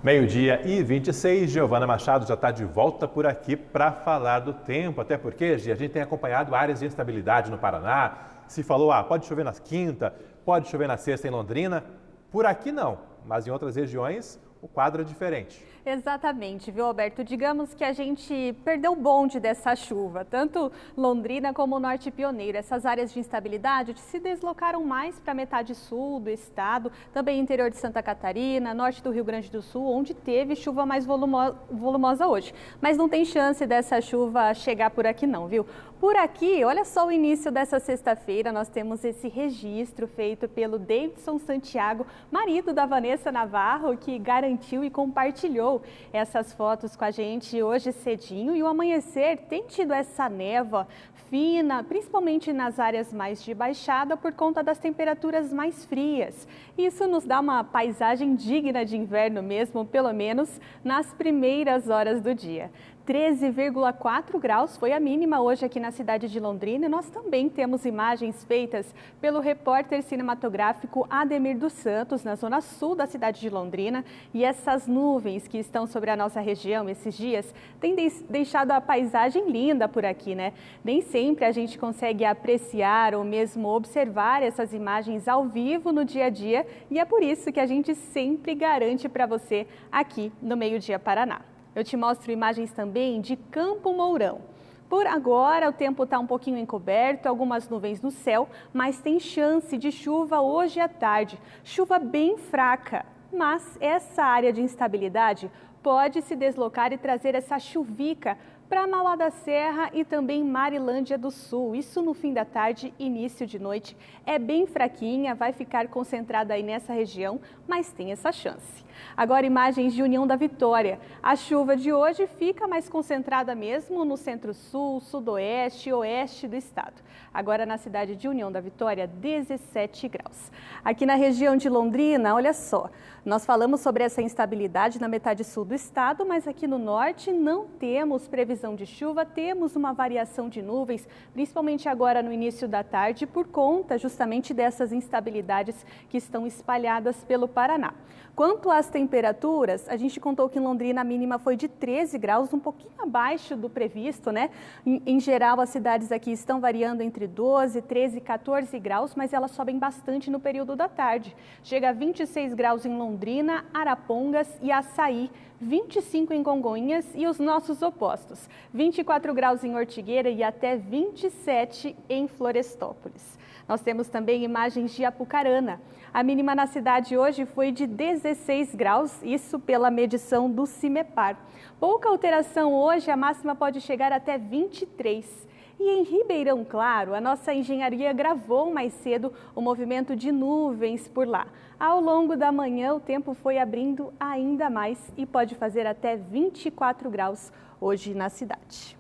Meio-dia e 26, Giovana Machado já está de volta por aqui para falar do tempo, até porque a gente tem acompanhado áreas de instabilidade no Paraná. Se falou, pode chover na quinta, pode chover na sexta em Londrina. Por aqui não, mas em outras regiões o quadro é diferente. Exatamente, viu, Alberto? Digamos que a gente perdeu o bonde dessa chuva, tanto Londrina como o Norte Pioneiro. Essas áreas de instabilidade se deslocaram mais para a metade sul do estado, também interior de Santa Catarina, norte do Rio Grande do Sul, onde teve chuva mais volumosa hoje. Mas não tem chance dessa chuva chegar por aqui não, viu? Por aqui, olha só o início dessa sexta-feira, nós temos esse registro feito pelo Davidson Santiago, marido da Vanessa Navarro, que garantiu e compartilhou essas fotos com a gente hoje cedinho. E o amanhecer tem tido essa névoa fina, principalmente nas áreas mais de baixada, por conta das temperaturas mais frias. Isso nos dá uma paisagem digna de inverno mesmo, pelo menos nas primeiras horas do dia. 13,4 graus foi a mínima hoje aqui na cidade de Londrina. E nós também temos imagens feitas pelo repórter cinematográfico Ademir dos Santos, na zona sul da cidade de Londrina. E essas nuvens que estão sobre a nossa região esses dias têm deixado a paisagem linda por aqui, né? Nem sempre a gente consegue apreciar ou mesmo observar essas imagens ao vivo no dia a dia. E é por isso que a gente sempre garante para você aqui no Meio-Dia Paraná. Eu te mostro imagens também de Campo Mourão. Por agora, o tempo está um pouquinho encoberto, algumas nuvens no céu, mas tem chance de chuva hoje à tarde. Chuva bem fraca, mas essa área de instabilidade pode se deslocar e trazer essa chuvica para Mauá da Serra e também Marilândia do Sul. Isso no fim da tarde, início de noite. É bem fraquinha, vai ficar concentrada aí nessa região, mas tem essa chance. Agora, imagens de União da Vitória. A chuva de hoje fica mais concentrada mesmo no centro-sul, sudoeste e oeste do estado. Agora, na cidade de União da Vitória, 17 graus. Aqui na região de Londrina, olha só, nós falamos sobre essa instabilidade na metade sul do estado, mas aqui no norte não temos previsão de chuva, temos uma variação de nuvens, principalmente agora no início da tarde, por conta justamente dessas instabilidades que estão espalhadas pelo Paraná. Quanto às temperaturas, a gente contou que em Londrina a mínima foi de 13 graus, um pouquinho abaixo do previsto, né? Em geral, as cidades aqui estão variando entre 12, 13, 14 graus, mas elas sobem bastante no período da tarde. Chega a 26 graus em Londrina, Arapongas e Açaí, 25 em Congonhas e os nossos opostos. 24 graus em Ortigueira e até 27 em Florestópolis. Nós temos também imagens de Apucarana. A mínima na cidade hoje foi de 16 graus, isso pela medição do CIMEPAR. Pouca alteração hoje, a máxima pode chegar até 23. E em Ribeirão Claro, a nossa engenharia gravou mais cedo o movimento de nuvens por lá. Ao longo da manhã, o tempo foi abrindo ainda mais e pode fazer até 24 graus hoje na cidade.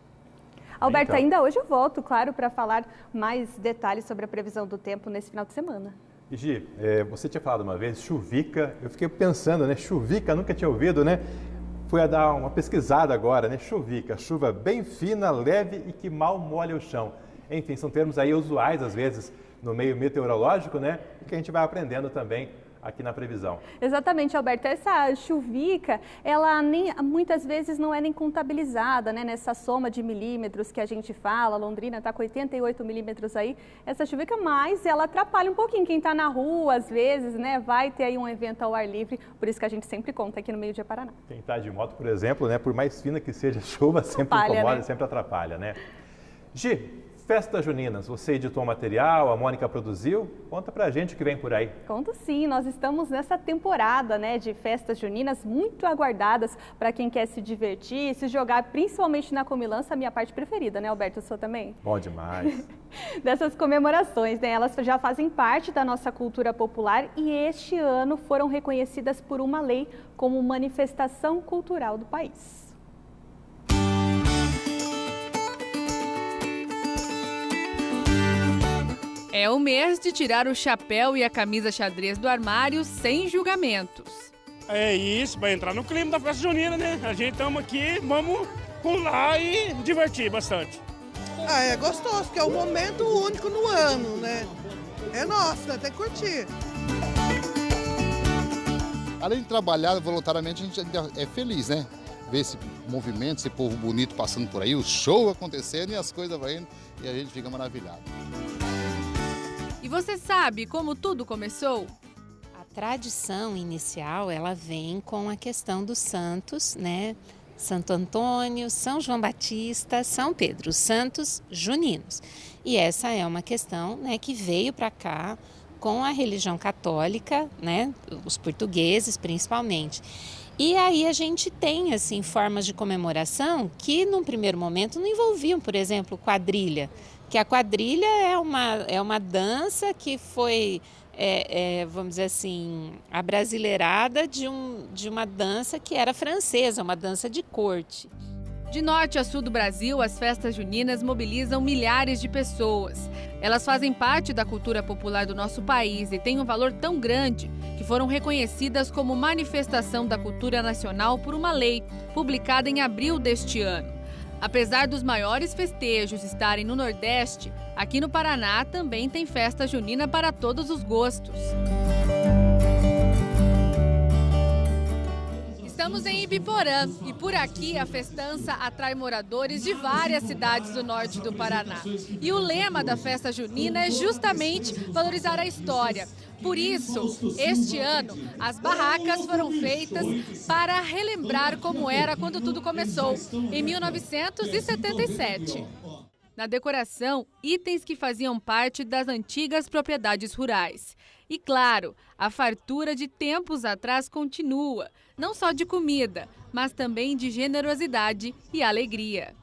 Alberto, ainda hoje eu volto, claro, para falar mais detalhes sobre a previsão do tempo nesse final de semana. E Gi, você tinha falado uma vez, chuvica, eu fiquei pensando, né? Chuvica, nunca tinha ouvido, né? Fui a dar uma pesquisada agora, né? Chuvica, chuva bem fina, leve e que mal molha o chão. Enfim, são termos aí usuais, às vezes, no meio meteorológico, né? E que a gente vai aprendendo também aqui na previsão. Exatamente, Alberto. Essa chuvica, ela muitas vezes não é nem contabilizada, né? Nessa soma de milímetros que a gente fala, Londrina está com 88 milímetros aí, essa chuvica, mas ela atrapalha um pouquinho. Quem está na rua, às vezes, né? Vai ter aí um evento ao ar livre, por isso que a gente sempre conta aqui no Meio Dia Paraná. Quem está de moto, por exemplo, né? Por mais fina que seja a chuva, sempre incomoda, né? Sempre atrapalha, né? Gi, Festas Juninas, você editou o material, a Mônica produziu. Conta pra gente o que vem por aí. Conto sim, nós estamos nessa temporada, né, de festas juninas muito aguardadas para quem quer se divertir, se jogar, principalmente na comilança, a minha parte preferida, né, Alberto? A sua também? Bom demais. Dessas comemorações, né, elas já fazem parte da nossa cultura popular e este ano foram reconhecidas por uma lei como manifestação cultural do país. É o mês de tirar o chapéu e a camisa xadrez do armário sem julgamentos. É isso, vai entrar no clima da festa junina, né? A gente estamos aqui, vamos pular e divertir bastante. Ah, é gostoso, porque é um momento único no ano, né? É nosso, né? Tem que curtir. Além de trabalhar voluntariamente, a gente é feliz, né? Ver esse movimento, esse povo bonito passando por aí, o show acontecendo e as coisas vai indo e a gente fica maravilhado. E você sabe como tudo começou? A tradição inicial, ela vem com a questão dos santos, né? Santo Antônio, São João Batista, São Pedro, os santos juninos. E essa é uma questão, né, que veio para cá com a religião católica, né? Os portugueses principalmente. E aí a gente tem, assim, formas de comemoração que, num primeiro momento, não envolviam, por exemplo, quadrilha. Que a quadrilha é uma dança que foi, vamos dizer assim, abrasileirada de uma dança que era francesa, uma dança de corte. De norte a sul do Brasil, as festas juninas mobilizam milhares de pessoas. Elas fazem parte da cultura popular do nosso país e têm um valor tão grande que foram reconhecidas como manifestação da cultura nacional por uma lei publicada em abril deste ano. Apesar dos maiores festejos estarem no Nordeste, aqui no Paraná também tem festa junina para todos os gostos. Estamos em Ibiporã e por aqui a festança atrai moradores de várias cidades do norte do Paraná. E o lema da festa junina é justamente valorizar a história. Por isso, este ano, as barracas foram feitas para relembrar como era quando tudo começou, em 1977. Na decoração, itens que faziam parte das antigas propriedades rurais. E claro, a fartura de tempos atrás continua, não só de comida, mas também de generosidade e alegria.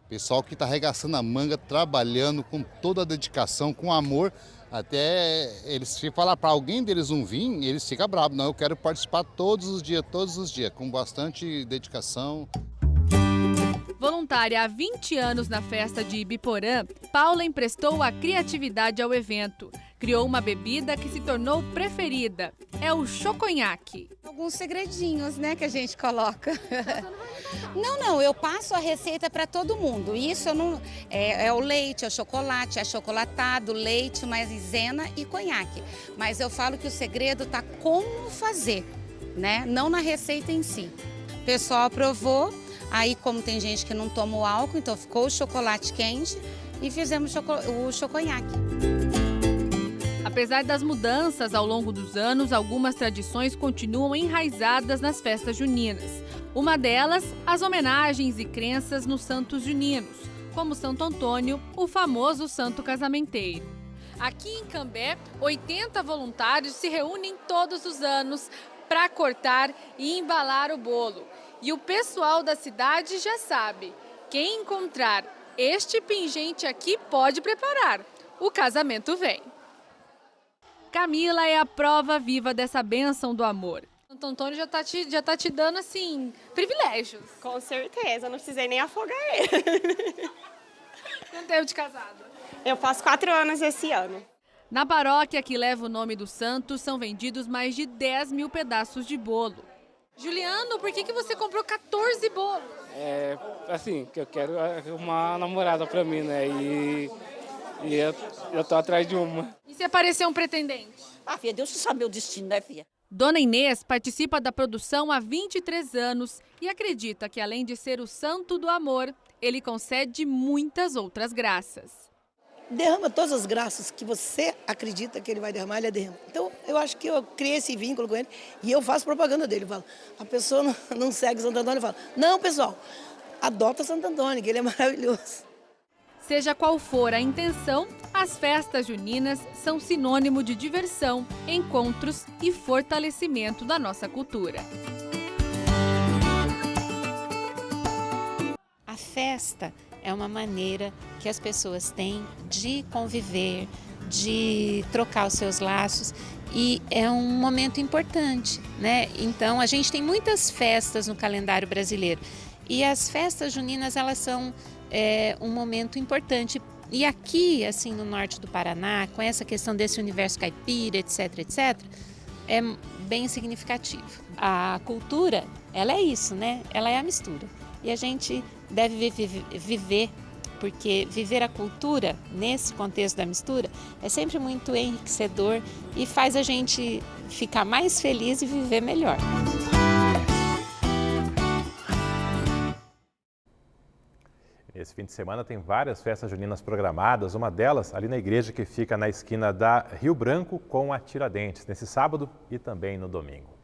Pessoal que está arregaçando a manga, trabalhando com toda a dedicação, com amor. Até eles, se falar para alguém deles não vir, eles ficam bravos. Não, eu quero participar todos os dias, com bastante dedicação. Voluntária há 20 anos na festa de Ibiporã, Paula emprestou a criatividade ao evento. Criou uma bebida que se tornou preferida. É o choconhaque. Alguns segredinhos, né, que a gente coloca. Não, eu passo a receita para todo mundo. Isso eu não é o leite, é o chocolate, é achocolatado, leite, maisena e conhaque. Mas eu falo que o segredo está como fazer, né? Não na receita em si. O pessoal aprovou, aí como tem gente que não toma o álcool, então ficou o chocolate quente e fizemos o choconhaque. A Apesar das mudanças ao longo dos anos, algumas tradições continuam enraizadas nas festas juninas. Uma delas, as homenagens e crenças nos santos juninos, como Santo Antônio, o famoso santo casamenteiro. Aqui em Cambé, 80 voluntários se reúnem todos os anos para cortar e embalar o bolo. E o pessoal da cidade já sabe, quem encontrar este pingente aqui pode preparar. O casamento vem. Camila é a prova viva dessa bênção do amor. Santo Antônio já tá te dando, assim, privilégios. Com certeza, não precisei nem afogar ele. Quanto tempo de casado? Eu faço 4 anos esse ano. Na paróquia que leva o nome do santo, são vendidos mais de 10 mil pedaços de bolo. Juliano, por que você comprou 14 bolos? Assim, que eu quero uma namorada pra mim, né? E eu tô atrás de uma. E se aparecer um pretendente? Filha, Deus sabe o destino, né, filha? Dona Inês participa da produção há 23 anos e acredita que, além de ser o santo do amor, ele concede muitas outras graças. Derrama todas as graças que você acredita que ele vai derramar, ele derrama. Então, eu acho que eu criei esse vínculo com ele e eu faço propaganda dele. Eu falo, a pessoa não segue Santo Antônio, eu falo, não, pessoal, adota Santo Antônio, que ele é maravilhoso. Seja qual for a intenção, as festas juninas são sinônimo de diversão, encontros e fortalecimento da nossa cultura. A festa é uma maneira que as pessoas têm de conviver, de trocar os seus laços e é um momento importante, né? Então, a gente tem muitas festas no calendário brasileiro e as festas juninas, elas são um momento importante. E aqui, assim, no norte do Paraná, com essa questão desse universo caipira, etc., etc., é bem significativo. A cultura, ela é isso, né? Ela é a mistura. E a gente deve viver, porque viver a cultura nesse contexto da mistura é sempre muito enriquecedor e faz a gente ficar mais feliz e viver melhor. Esse fim de semana tem várias festas juninas programadas, uma delas ali na igreja que fica na esquina da Rio Branco com a Tiradentes, nesse sábado e também no domingo.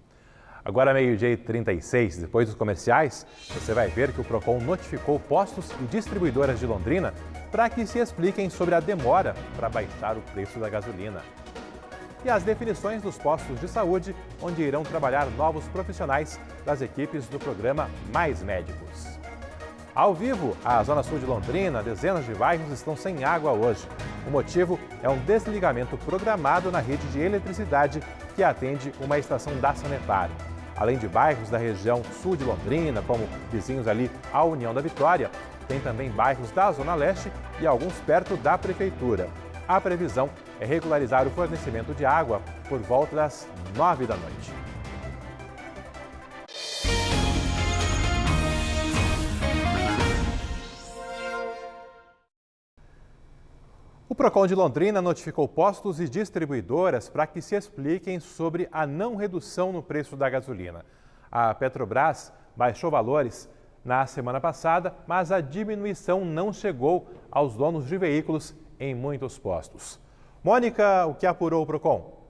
Agora, 12h36, depois dos comerciais, você vai ver que o Procon notificou postos e distribuidoras de Londrina para que se expliquem sobre a demora para baixar o preço da gasolina. E as definições dos postos de saúde, onde irão trabalhar novos profissionais das equipes do programa Mais Médicos. Ao vivo, a Zona Sul de Londrina, dezenas de bairros estão sem água hoje. O motivo é um desligamento programado na rede de eletricidade que atende uma estação da Sanepar. Além de bairros da região sul de Londrina, como vizinhos ali à União da Vitória, tem também bairros da Zona Leste e alguns perto da Prefeitura. A previsão é regularizar o fornecimento de água por volta das 9 da noite. O Procon de Londrina notificou postos e distribuidoras para que se expliquem sobre a não redução no preço da gasolina. A Petrobras baixou valores na semana passada, mas a diminuição não chegou aos donos de veículos em muitos postos. Mônica, o que apurou o Procon?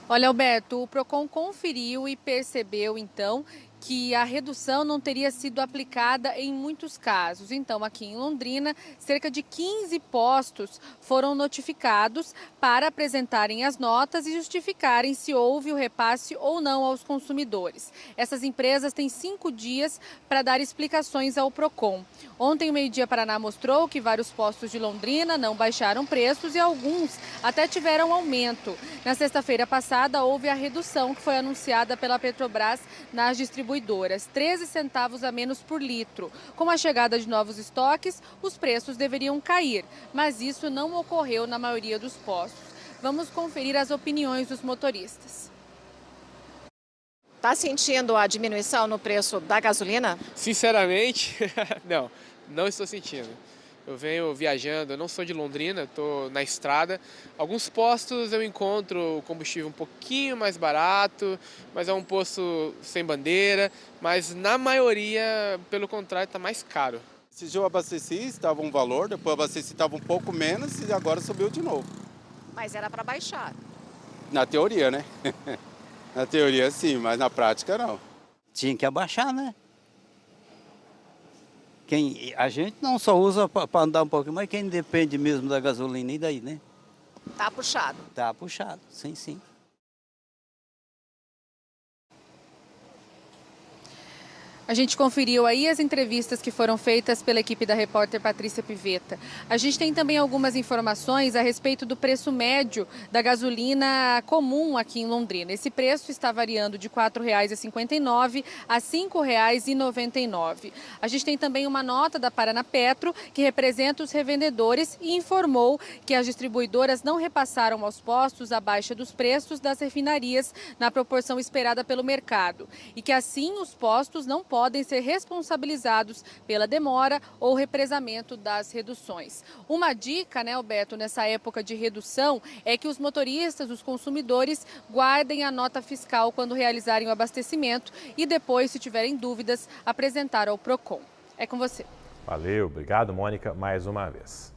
Olha, Alberto, o Procon conferiu e percebeu, então, que a redução não teria sido aplicada em muitos casos. Então, aqui em Londrina, cerca de 15 postos foram notificados para apresentarem as notas e justificarem se houve o repasse ou não aos consumidores. Essas empresas têm 5 dias para dar explicações ao Procon. Ontem, o Meio Dia Paraná mostrou que vários postos de Londrina não baixaram preços e alguns até tiveram aumento. Na sexta-feira passada, houve a redução que foi anunciada pela Petrobras nas distribuidoras, 13 centavos a menos por litro. Com a chegada de novos estoques, os preços deveriam cair, mas isso não ocorreu na maioria dos postos. Vamos conferir as opiniões dos motoristas. Está sentindo a diminuição no preço da gasolina? Sinceramente, não estou sentindo. Eu venho viajando, eu não sou de Londrina, estou na estrada. Alguns postos eu encontro o combustível um pouquinho mais barato, mas é um posto sem bandeira. Mas na maioria, pelo contrário, está mais caro. Esse dia eu abasteci, estava um valor, depois eu abasteci, estava um pouco menos e agora subiu de novo. Mas era para baixar. Na teoria, né? Na teoria sim, mas na prática não. Tinha que abaixar, né? A gente não só usa para andar um pouquinho, mas quem depende mesmo da gasolina e daí, né? Tá puxado. Tá puxado, sim. A gente conferiu aí as entrevistas que foram feitas pela equipe da repórter Patrícia Pivetta. A gente tem também algumas informações a respeito do preço médio da gasolina comum aqui em Londrina. Esse preço está variando de R$ 4,59 a R$ 5,99. A gente tem também uma nota da Paranapetro, que representa os revendedores, e informou que as distribuidoras não repassaram aos postos a baixa dos preços das refinarias na proporção esperada pelo mercado e que assim os postos não podem ser responsabilizados pela demora ou represamento das reduções. Uma dica, né, Alberto, nessa época de redução é que os motoristas, os consumidores, guardem a nota fiscal quando realizarem o abastecimento e depois, se tiverem dúvidas, apresentar ao Procon. É com você. Valeu, obrigado, Mônica, mais uma vez.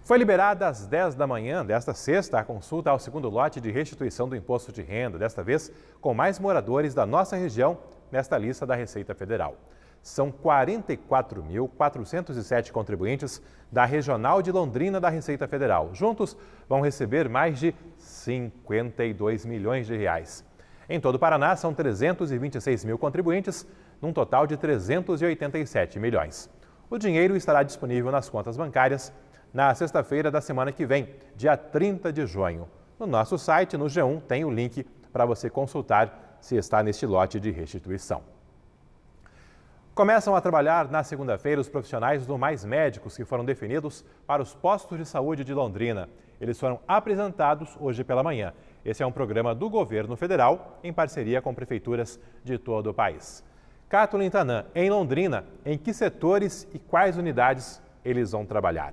Foi liberada às 10 da manhã desta sexta a consulta ao segundo lote de restituição do imposto de renda, desta vez com mais moradores da nossa região nesta lista da Receita Federal. São 44.407 contribuintes da Regional de Londrina da Receita Federal. Juntos, vão receber mais de 52 milhões de reais. Em todo o Paraná, são 326 mil contribuintes, num total de 387 milhões. O dinheiro estará disponível nas contas bancárias na sexta-feira da semana que vem, dia 30 de junho. No nosso site, no G1, tem o link para você consultar se está neste lote de restituição. Começam a trabalhar na segunda-feira os profissionais do Mais Médicos que foram definidos para os postos de saúde de Londrina. Eles foram apresentados hoje pela manhã. Esse é um programa do governo federal em parceria com prefeituras de todo o país. Kathleen Tanan, em Londrina, em que setores e quais unidades eles vão trabalhar?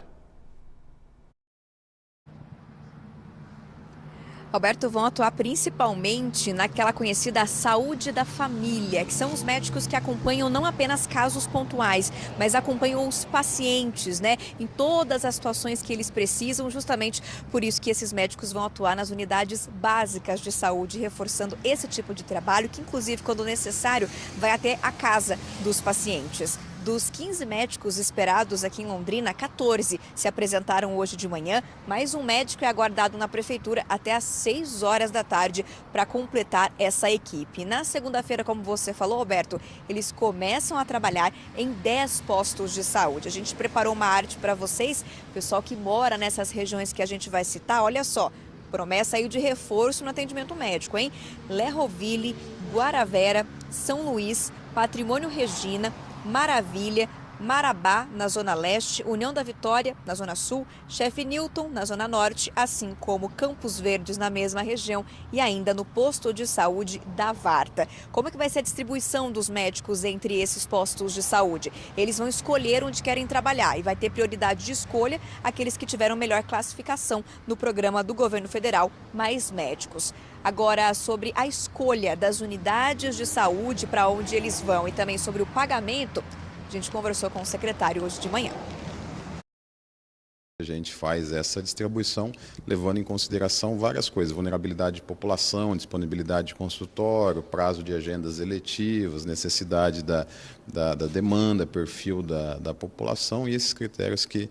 Alberto, vão atuar principalmente naquela conhecida saúde da família, que são os médicos que acompanham não apenas casos pontuais, mas acompanham os pacientes, né, em todas as situações que eles precisam, justamente por isso que esses médicos vão atuar nas unidades básicas de saúde, reforçando esse tipo de trabalho, que inclusive, quando necessário, vai até a casa dos pacientes. Dos 15 médicos esperados aqui em Londrina, 14 se apresentaram hoje de manhã. Mais um médico é aguardado na prefeitura até às 6 horas da tarde para completar essa equipe. Na segunda-feira, como você falou, Roberto, eles começam a trabalhar em 10 postos de saúde. A gente preparou uma arte para vocês, pessoal que mora nessas regiões que a gente vai citar. Olha só, promessa aí de reforço no atendimento médico, hein? Lerroville, Guaravera, São Luís, Patrimônio Regina, Maravilha, Marabá, na Zona Leste, União da Vitória, na Zona Sul, Chefe Newton, na Zona Norte, assim como Campos Verdes, na mesma região, e ainda no posto de saúde da Varta. Como é que vai ser a distribuição dos médicos entre esses postos de saúde? Eles vão escolher onde querem trabalhar e vai ter prioridade de escolha aqueles que tiveram melhor classificação no programa do governo federal Mais Médicos. Agora, sobre a escolha das unidades de saúde para onde eles vão e também sobre o pagamento, a gente conversou com o secretário hoje de manhã. A gente faz essa distribuição levando em consideração várias coisas: vulnerabilidade de população, disponibilidade de consultório, prazo de agendas eletivas, necessidade da demanda, perfil da população e esses critérios que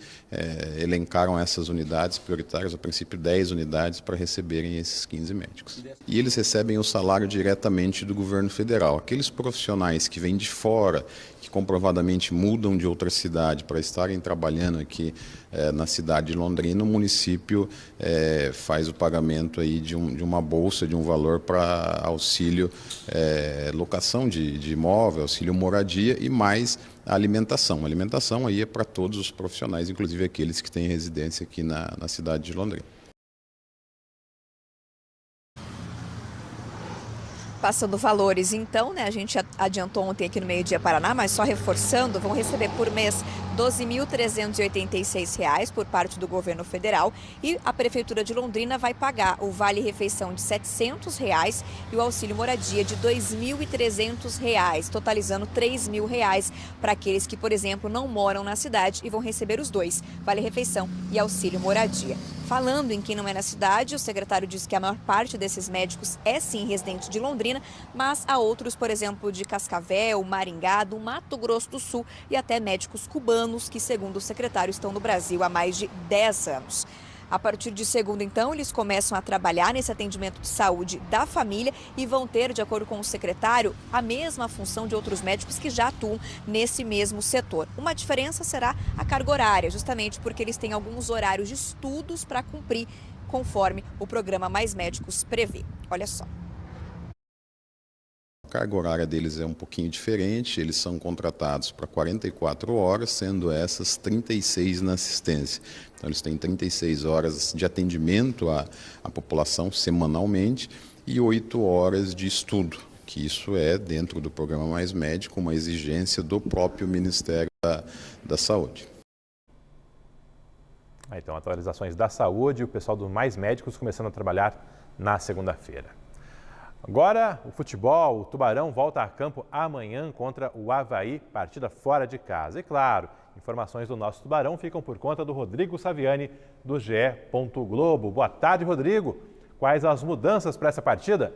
elencaram essas unidades prioritárias, a princípio 10 unidades para receberem esses 15 médicos. E eles recebem o salário diretamente do governo federal. Aqueles profissionais que vêm de fora, que comprovadamente mudam de outra cidade para estarem trabalhando aqui na cidade de Londrina, o município faz o pagamento aí de uma bolsa, de um valor para auxílio locação de imóvel, auxílio moradia e mais a alimentação. A alimentação aí é para todos os profissionais, inclusive aqueles que têm residência aqui na cidade de Londrina. Passando valores, então, né? A gente adiantou ontem aqui no Meio Dia Paraná, mas só reforçando, vão receber por mês R$ 12.386 por parte do governo federal e a Prefeitura de Londrina vai pagar o vale-refeição de R$ 700 e o auxílio moradia de R$ 2.300, totalizando R$ 3.000 para aqueles que, por exemplo, não moram na cidade e vão receber os dois, vale-refeição e auxílio moradia. Falando em quem não é na cidade, o secretário disse que a maior parte desses médicos é sim residente de Londrina, mas há outros, por exemplo, de Cascavel, Maringá, do Mato Grosso do Sul e até médicos cubanos que, segundo o secretário, estão no Brasil há mais de 10 anos. A partir de segunda, então, eles começam a trabalhar nesse atendimento de saúde da família e vão ter, de acordo com o secretário, a mesma função de outros médicos que já atuam nesse mesmo setor. Uma diferença será a carga horária, justamente porque eles têm alguns horários de estudos para cumprir, conforme o programa Mais Médicos prevê. Olha só. A carga horária deles é um pouquinho diferente, eles são contratados para 44 horas, sendo essas 36 na assistência. Então eles têm 36 horas de atendimento à população semanalmente e 8 horas de estudo, que isso é, dentro do programa Mais Médico, uma exigência do próprio Ministério da Saúde. Então, atualizações da saúde e o pessoal do Mais Médicos começando a trabalhar na segunda-feira. Agora, o futebol, o Tubarão volta a campo amanhã contra o Avaí, partida fora de casa. E claro, informações do nosso Tubarão ficam por conta do Rodrigo Saviani, do GE. Globo. Boa tarde, Rodrigo. Quais as mudanças para essa partida?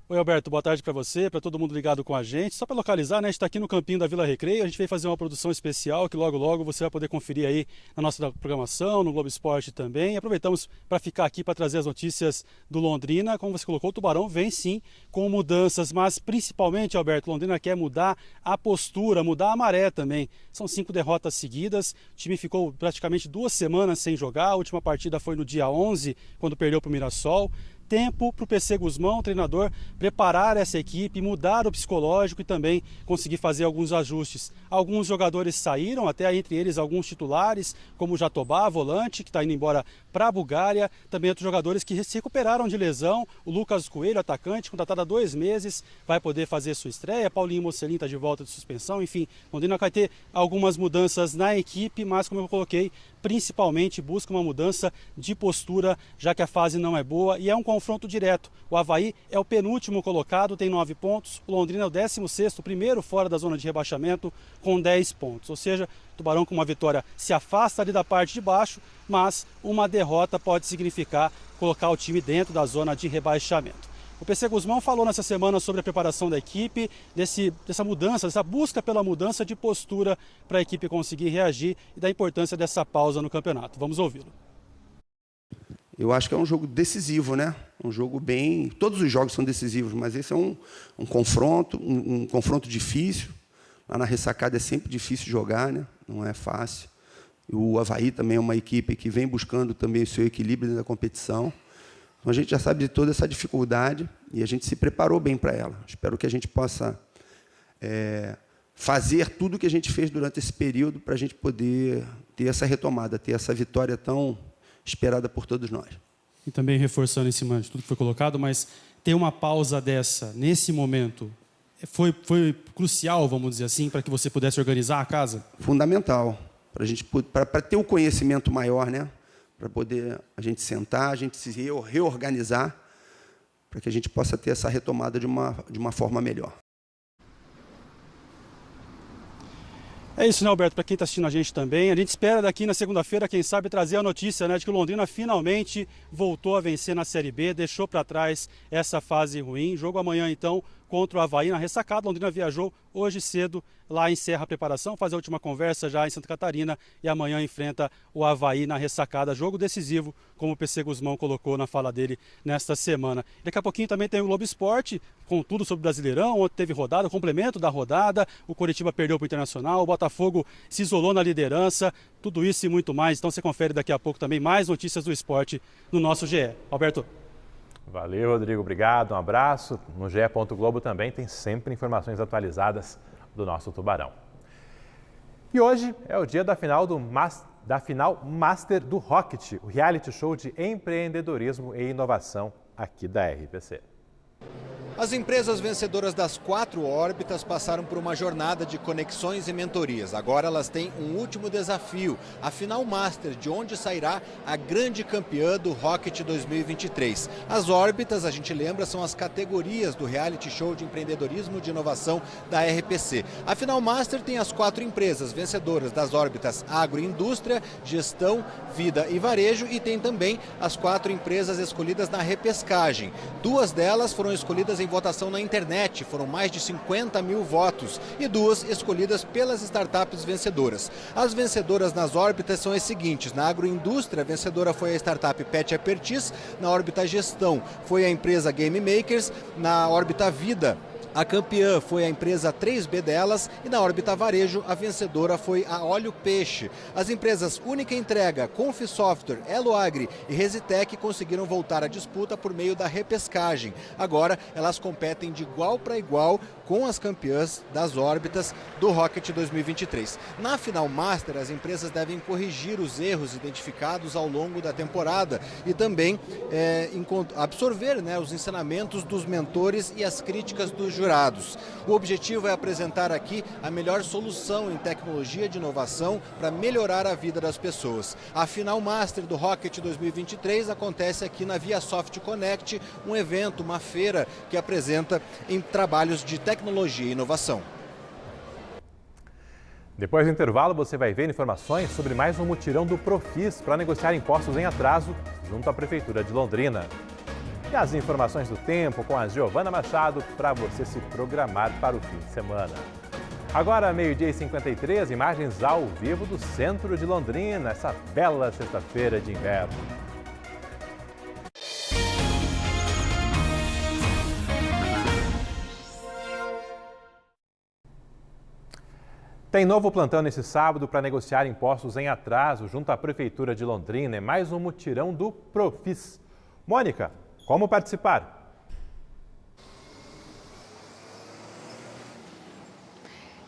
Oi, Alberto, boa tarde para você, para todo mundo ligado com a gente. Só para localizar, né, a gente está aqui no campinho da Vila Recreio, a gente veio fazer uma produção especial que logo você vai poder conferir aí na nossa programação, no Globo Esporte também. E aproveitamos para ficar aqui para trazer as notícias do Londrina. Como você colocou, o Tubarão vem sim com mudanças, mas principalmente, Alberto, Londrina quer mudar a postura, mudar a maré também. São 5 derrotas seguidas, o time ficou praticamente 2 semanas sem jogar, a última partida foi no dia 11, quando perdeu para o Mirassol. Tempo para o PC Guzmão, o treinador, preparar essa equipe, mudar o psicológico e também conseguir fazer alguns ajustes. Alguns jogadores saíram, até entre eles alguns titulares, como o Jatobá, volante, que está indo embora para a Bulgária. Também outros jogadores que se recuperaram de lesão. O Lucas Coelho, atacante, contratado há 2 meses, vai poder fazer sua estreia. Paulinho Mocelin está de volta de suspensão. Enfim, Londrina vai ter algumas mudanças na equipe, mas como eu coloquei, principalmente busca uma mudança de postura, já que a fase não é boa e é um confronto direto. O Avaí é o penúltimo colocado, tem 9 pontos, o Londrina é o 16º, primeiro fora da zona de rebaixamento, com 10 pontos. Ou seja, o Tubarão com uma vitória se afasta ali da parte de baixo, mas uma derrota pode significar colocar o time dentro da zona de rebaixamento. O PC Guzmão falou nessa semana sobre a preparação da equipe, dessa mudança, dessa busca pela mudança de postura para a equipe conseguir reagir e da importância dessa pausa no campeonato. Vamos ouvi-lo. Eu acho que é um jogo decisivo, né? Um jogo bem... Todos os jogos são decisivos, mas esse é um confronto, um confronto difícil. Lá na Ressacada é sempre difícil jogar, né? Não é fácil. E o Avaí também é uma equipe que vem buscando também o seu equilíbrio dentro da competição. Então, a gente já sabe de toda essa dificuldade e a gente se preparou bem para ela. Espero que a gente possa fazer tudo o que a gente fez durante esse período para a gente poder ter essa retomada, ter essa vitória tão esperada por todos nós. E também reforçando em cima de tudo que foi colocado, mas ter uma pausa dessa, nesse momento, foi crucial, vamos dizer assim, para que você pudesse organizar a casa? Fundamental, para ter o conhecimento maior, né? Para poder a gente sentar, a gente se reorganizar, para que a gente possa ter essa retomada de uma forma melhor. É isso, né, Alberto? Para quem está assistindo a gente também, a gente espera daqui na segunda-feira, quem sabe, trazer a notícia, né, de que o Londrina finalmente voltou a vencer na Série B, deixou para trás essa fase ruim. Jogo amanhã, então, contra o Avaí na Ressacada. Londrina viajou hoje cedo, lá encerra a preparação, faz a última conversa já em Santa Catarina e amanhã enfrenta o Avaí na Ressacada. Jogo decisivo, como o PC Guzmão colocou na fala dele nesta semana. Daqui a pouquinho também tem o Globo Esporte, com tudo sobre o Brasileirão. Ontem teve rodada, complemento da rodada, o Coritiba perdeu para o Internacional, o Botafogo se isolou na liderança, tudo isso e muito mais. Então você confere daqui a pouco também mais notícias do esporte no nosso GE. Alberto. Valeu, Rodrigo. Obrigado. Um abraço. No GE. Globo também tem sempre informações atualizadas do nosso Tubarão. E hoje é o dia da final do da final Master do Rocket, o reality show de empreendedorismo e inovação aqui da RPC. As empresas vencedoras das 4 órbitas passaram por uma jornada de conexões e mentorias. Agora elas têm um último desafio, a final Master, de onde sairá a grande campeã do Rocket 2023. As órbitas, a gente lembra, são as categorias do reality show de empreendedorismo e de inovação da RPC. A final Master tem as 4 empresas vencedoras das órbitas agroindústria, gestão, vida e varejo, e tem também as 4 empresas escolhidas na repescagem. 2 delas foram escolhidas em votação na internet, foram mais de 50 mil votos, e 2 escolhidas pelas startups vencedoras. As vencedoras nas órbitas são as seguintes: na agroindústria, a vencedora foi a startup Pet Apertis, na órbita gestão foi a empresa Game Makers, na órbita vida a campeã foi a empresa 3B delas, e na órbita varejo a vencedora foi a Óleo Peixe. As empresas Única Entrega, Confi Software, Elo Agri e Resitec conseguiram voltar à disputa por meio da repescagem. Agora elas competem de igual para igual com as campeãs das órbitas do Rocket 2023. Na final Master, as empresas devem corrigir os erros identificados ao longo da temporada e também absorver os ensinamentos dos mentores e as críticas dos jurados. O objetivo é apresentar aqui a melhor solução em tecnologia de inovação para melhorar a vida das pessoas. A final Master do Rocket 2023 acontece aqui na ViaSoft Connect, um evento, uma feira que apresenta em trabalhos de tecnologia e inovação. Depois do intervalo, você vai ver informações sobre mais um mutirão do Profis para negociar impostos em atraso junto à Prefeitura de Londrina. E as informações do tempo com a Giovana Machado para você se programar para o fim de semana. Agora, 12h53, imagens ao vivo do centro de Londrina, essa bela sexta-feira de inverno. Tem novo plantão nesse sábado para negociar impostos em atraso junto à Prefeitura de Londrina. É mais um mutirão do Profis. Mônica, como participar?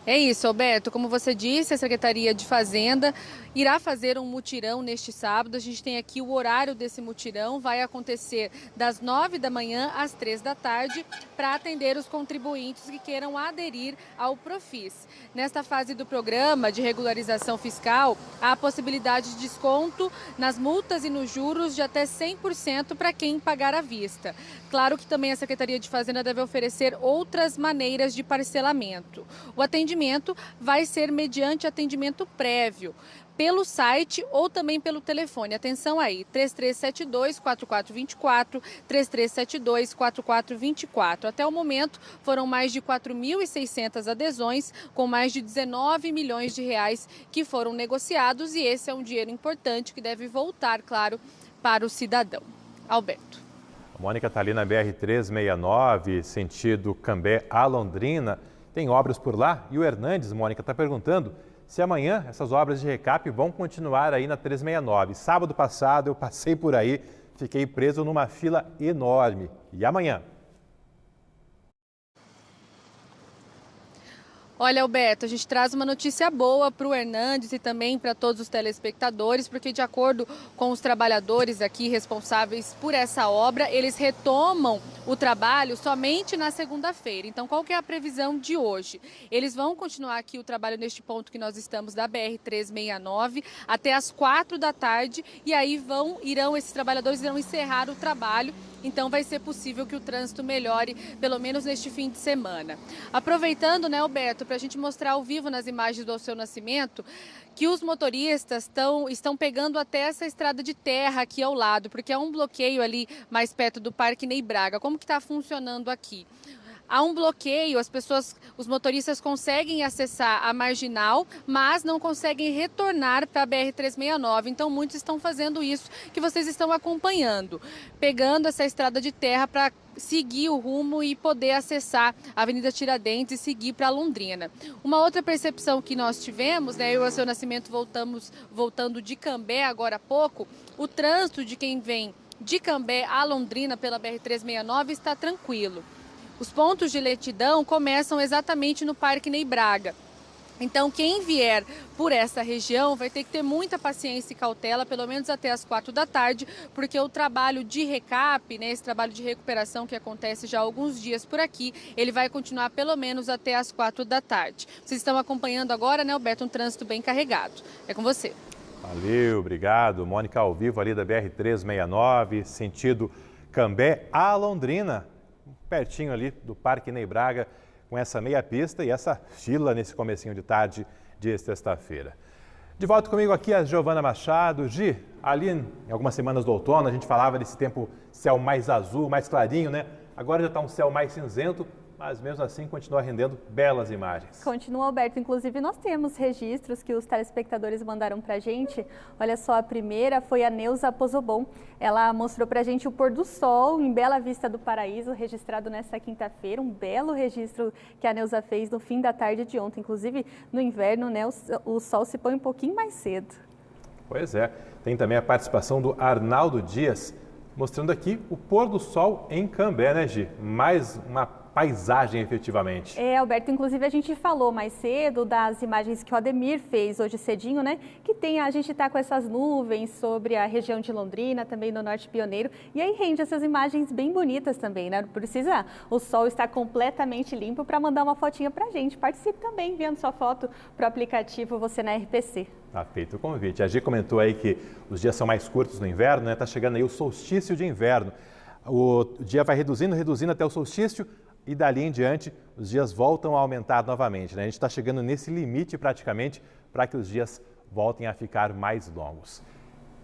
É isso, Alberto. Como você disse, a Secretaria de Fazenda irá fazer um mutirão neste sábado. A gente tem aqui o horário desse mutirão. Vai acontecer das 9 da manhã às 3 da tarde para atender os contribuintes que queiram aderir ao Profis. Nesta fase do programa de regularização fiscal, há a possibilidade de desconto nas multas e nos juros de até 100% para quem pagar à vista. Claro que também a Secretaria de Fazenda deve oferecer outras maneiras de parcelamento. O atendimento vai ser mediante atendimento prévio, pelo site ou também pelo telefone. Atenção aí, 3372-4424, 3372-4424. Até o momento, foram mais de 4.600 adesões, com mais de 19 milhões de reais que foram negociados, e esse é um dinheiro importante que deve voltar, claro, para o cidadão. Alberto. A Mônica está ali na BR-369, sentido Cambé a Londrina. Tem obras por lá e o Hernandes, Mônica, está perguntando se amanhã essas obras de recap vão continuar aí na 369. Sábado passado eu passei por aí, fiquei preso numa fila enorme. E amanhã? Olha, Alberto, a gente traz uma notícia boa para o Hernandes e também para todos os telespectadores, porque de acordo com os trabalhadores aqui responsáveis por essa obra, eles retomam o trabalho somente na segunda-feira. Então, qual que é a previsão de hoje? Eles vão continuar aqui o trabalho neste ponto que nós estamos, da BR-369, até as 4 da tarde, e aí esses trabalhadores irão encerrar o trabalho. Então vai ser possível que o trânsito melhore, pelo menos neste fim de semana. Aproveitando, né, Alberto, para a gente mostrar ao vivo nas imagens do Alceu Nascimento, que os motoristas estão pegando até essa estrada de terra aqui ao lado, porque há um bloqueio ali mais perto do Parque Ney Braga. Como que está funcionando aqui? Há um bloqueio, os motoristas conseguem acessar a marginal, mas não conseguem retornar para a BR-369. Então, muitos estão fazendo isso que vocês estão acompanhando, pegando essa estrada de terra para seguir o rumo e poder acessar a Avenida Tiradentes e seguir para Londrina. Uma outra percepção que nós tivemos, né, eu e o Alceu Nascimento voltando de Cambé agora há pouco, o trânsito de quem vem de Cambé a Londrina pela BR-369 está tranquilo. Os pontos de lentidão começam exatamente no Parque Ney Braga. Então, quem vier por essa região vai ter que ter muita paciência e cautela, pelo menos até as 4 da tarde, porque o trabalho de recap, né, esse trabalho de recuperação que acontece já há alguns dias por aqui, ele vai continuar pelo menos até as 4 da tarde. Vocês estão acompanhando agora, né, Alberto, um trânsito bem carregado. É com você. Valeu, obrigado. Mônica, ao vivo ali da BR-369, sentido Cambé a Londrina, pertinho ali do Parque Ney Braga, com essa meia pista e essa fila nesse comecinho de tarde de sexta-feira. De volta comigo aqui a Giovana Machado. Gi, ali em algumas semanas do outono a gente falava desse tempo céu mais azul, mais clarinho, né? Agora já está um céu mais cinzento, mas mesmo assim continua rendendo belas imagens. Continua, Alberto. Inclusive, nós temos registros que os telespectadores mandaram para a gente. Olha só, a primeira foi a Neuza Pozobon. Ela mostrou para a gente o pôr do sol em Bela Vista do Paraíso, registrado nessa quinta-feira. Um belo registro que a Neuza fez no fim da tarde de ontem. Inclusive, no inverno, né, o sol se põe um pouquinho mais cedo. Pois é. Tem também a participação do Arnaldo Dias, mostrando aqui o pôr do sol em Cambé, né, Gi? Mais uma paisagem, efetivamente. É, Alberto, inclusive a gente falou mais cedo das imagens que o Ademir fez hoje cedinho, né? Que a gente está com essas nuvens sobre a região de Londrina, também no Norte Pioneiro, e aí rende essas imagens bem bonitas também, né? Não precisa o sol estar completamente limpo para mandar uma fotinha pra gente. Participe também enviando sua foto pro aplicativo Você na RPC. Tá feito o convite. A Gi comentou aí que os dias são mais curtos no inverno, né? Tá chegando aí o solstício de inverno. O dia vai reduzindo até o solstício, e dali em diante os dias voltam a aumentar novamente, né? A gente está chegando nesse limite praticamente para que os dias voltem a ficar mais longos.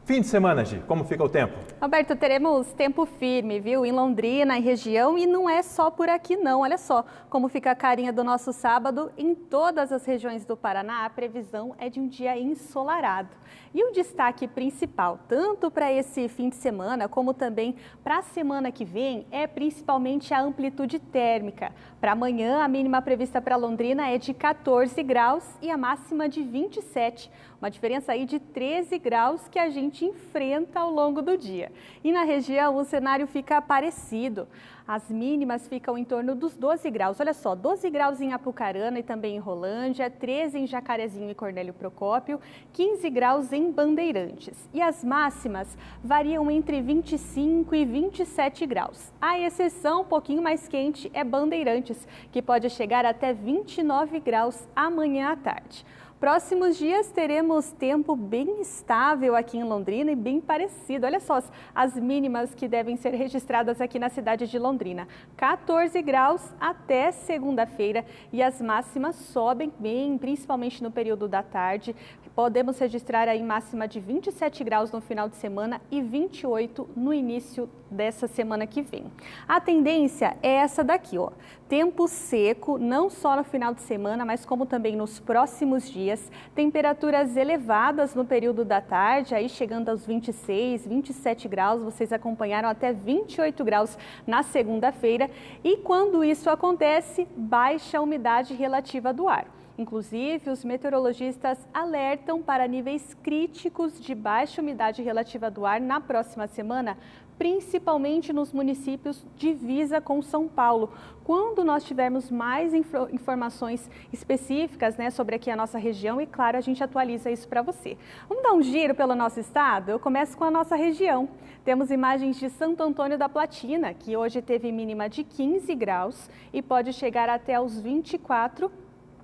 Fim de semana, Gi, como fica o tempo? Alberto, teremos tempo firme, viu? Em Londrina, em região, e não é só por aqui não. Olha só como fica a carinha do nosso sábado. Em todas as regiões do Paraná, a previsão é de um dia ensolarado. E o destaque principal, tanto para esse fim de semana, como também para a semana que vem, é principalmente a amplitude térmica. Para amanhã, a mínima prevista para Londrina é de 14 graus e a máxima de 27. Uma diferença aí de 13 graus que a gente enfrenta ao longo do dia. E na região o cenário fica parecido. As mínimas ficam em torno dos 12 graus. Olha só, 12 graus em Apucarana e também em Rolândia, 13 em Jacarezinho e Cornélio Procópio, 15 graus em Bandeirantes. E as máximas variam entre 25 e 27 graus. A exceção, um pouquinho mais quente, é Bandeirantes, que pode chegar até 29 graus amanhã à tarde. Próximos dias teremos tempo bem estável aqui em Londrina e bem parecido. Olha só as mínimas que devem ser registradas aqui na cidade de Londrina. 14 graus até segunda-feira e as máximas sobem bem, principalmente no período da tarde. Podemos registrar aí máxima de 27 graus no final de semana e 28 no início dessa semana que vem. A tendência é essa daqui, ó. Tempo seco, não só no final de semana, mas como também nos próximos dias. Temperaturas elevadas no período da tarde, aí chegando aos 26, 27 graus. Vocês acompanharam até 28 graus na segunda-feira. E quando isso acontece, baixa a umidade relativa do ar. Inclusive, os meteorologistas alertam para níveis críticos de baixa umidade relativa do ar na próxima semana, principalmente nos municípios divisa com São Paulo. Quando nós tivermos mais informações específicas, né, sobre aqui a nossa região, e claro, a gente atualiza isso para você. Vamos dar um giro pelo nosso estado? Eu começo com a nossa região. Temos imagens de Santo Antônio da Platina, que hoje teve mínima de 15 graus e pode chegar até os 24.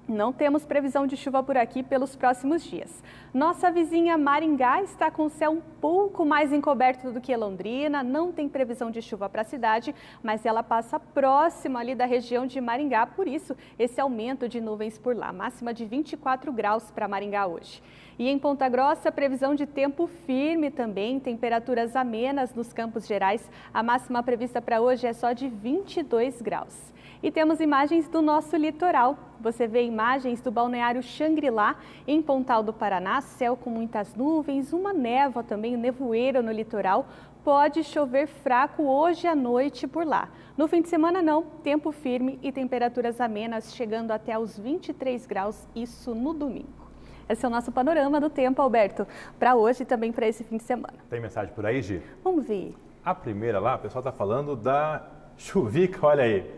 Não temos previsão de chuva por aqui pelos próximos dias. Nossa vizinha Maringá está com o céu um pouco mais encoberto do que Londrina, não tem previsão de chuva para a cidade, mas ela passa próxima ali da região de Maringá, por isso esse aumento de nuvens por lá. Máxima de 24 graus para Maringá hoje. E em Ponta Grossa, previsão de tempo firme também, temperaturas amenas nos Campos Gerais. A máxima prevista para hoje é só de 22 graus. E temos imagens do nosso litoral. Você vê imagens do balneário Xangri-Lá, em Pontal do Paraná, céu com muitas nuvens, uma névoa também, nevoeiro no litoral. Pode chover fraco hoje à noite por lá. No fim de semana não, tempo firme e temperaturas amenas, chegando até os 23 graus, isso no domingo. Esse é o nosso panorama do tempo, Alberto, para hoje e também para esse fim de semana. Tem mensagem por aí, Gi? Vamos ver. A primeira lá, o pessoal está falando da chuvica, olha aí.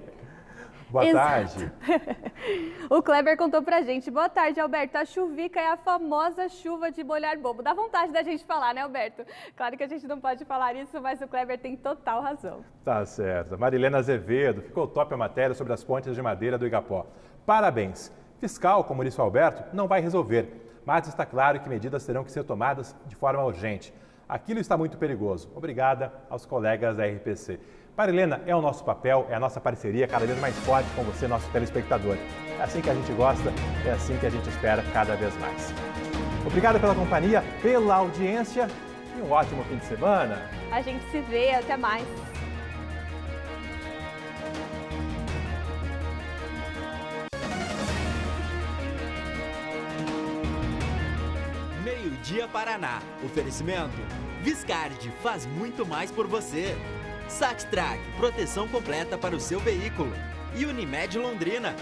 Boa tarde. O Kleber contou pra gente. Boa tarde, Alberto. A chuvica é a famosa chuva de molhar bobo. Dá vontade da gente falar, né, Alberto? Claro que a gente não pode falar isso, mas o Kleber tem total razão. Tá certo. Marilena Azevedo, ficou top a matéria sobre as pontes de madeira do Igapó. Parabéns. Fiscal, como disse o Alberto, não vai resolver, mas está claro que medidas terão que ser tomadas de forma urgente. Aquilo está muito perigoso. Obrigada aos colegas da RPC. Marilena, é o nosso papel, é a nossa parceria cada vez mais forte com você, nosso telespectador. É assim que a gente gosta, é assim que a gente espera cada vez mais. Obrigado pela companhia, pela audiência e um ótimo fim de semana. A gente se vê, até mais. Meio-dia Paraná. Oferecimento. Viscardi faz muito mais por você. Saxtrack, proteção completa para o seu veículo. E Unimed Londrina,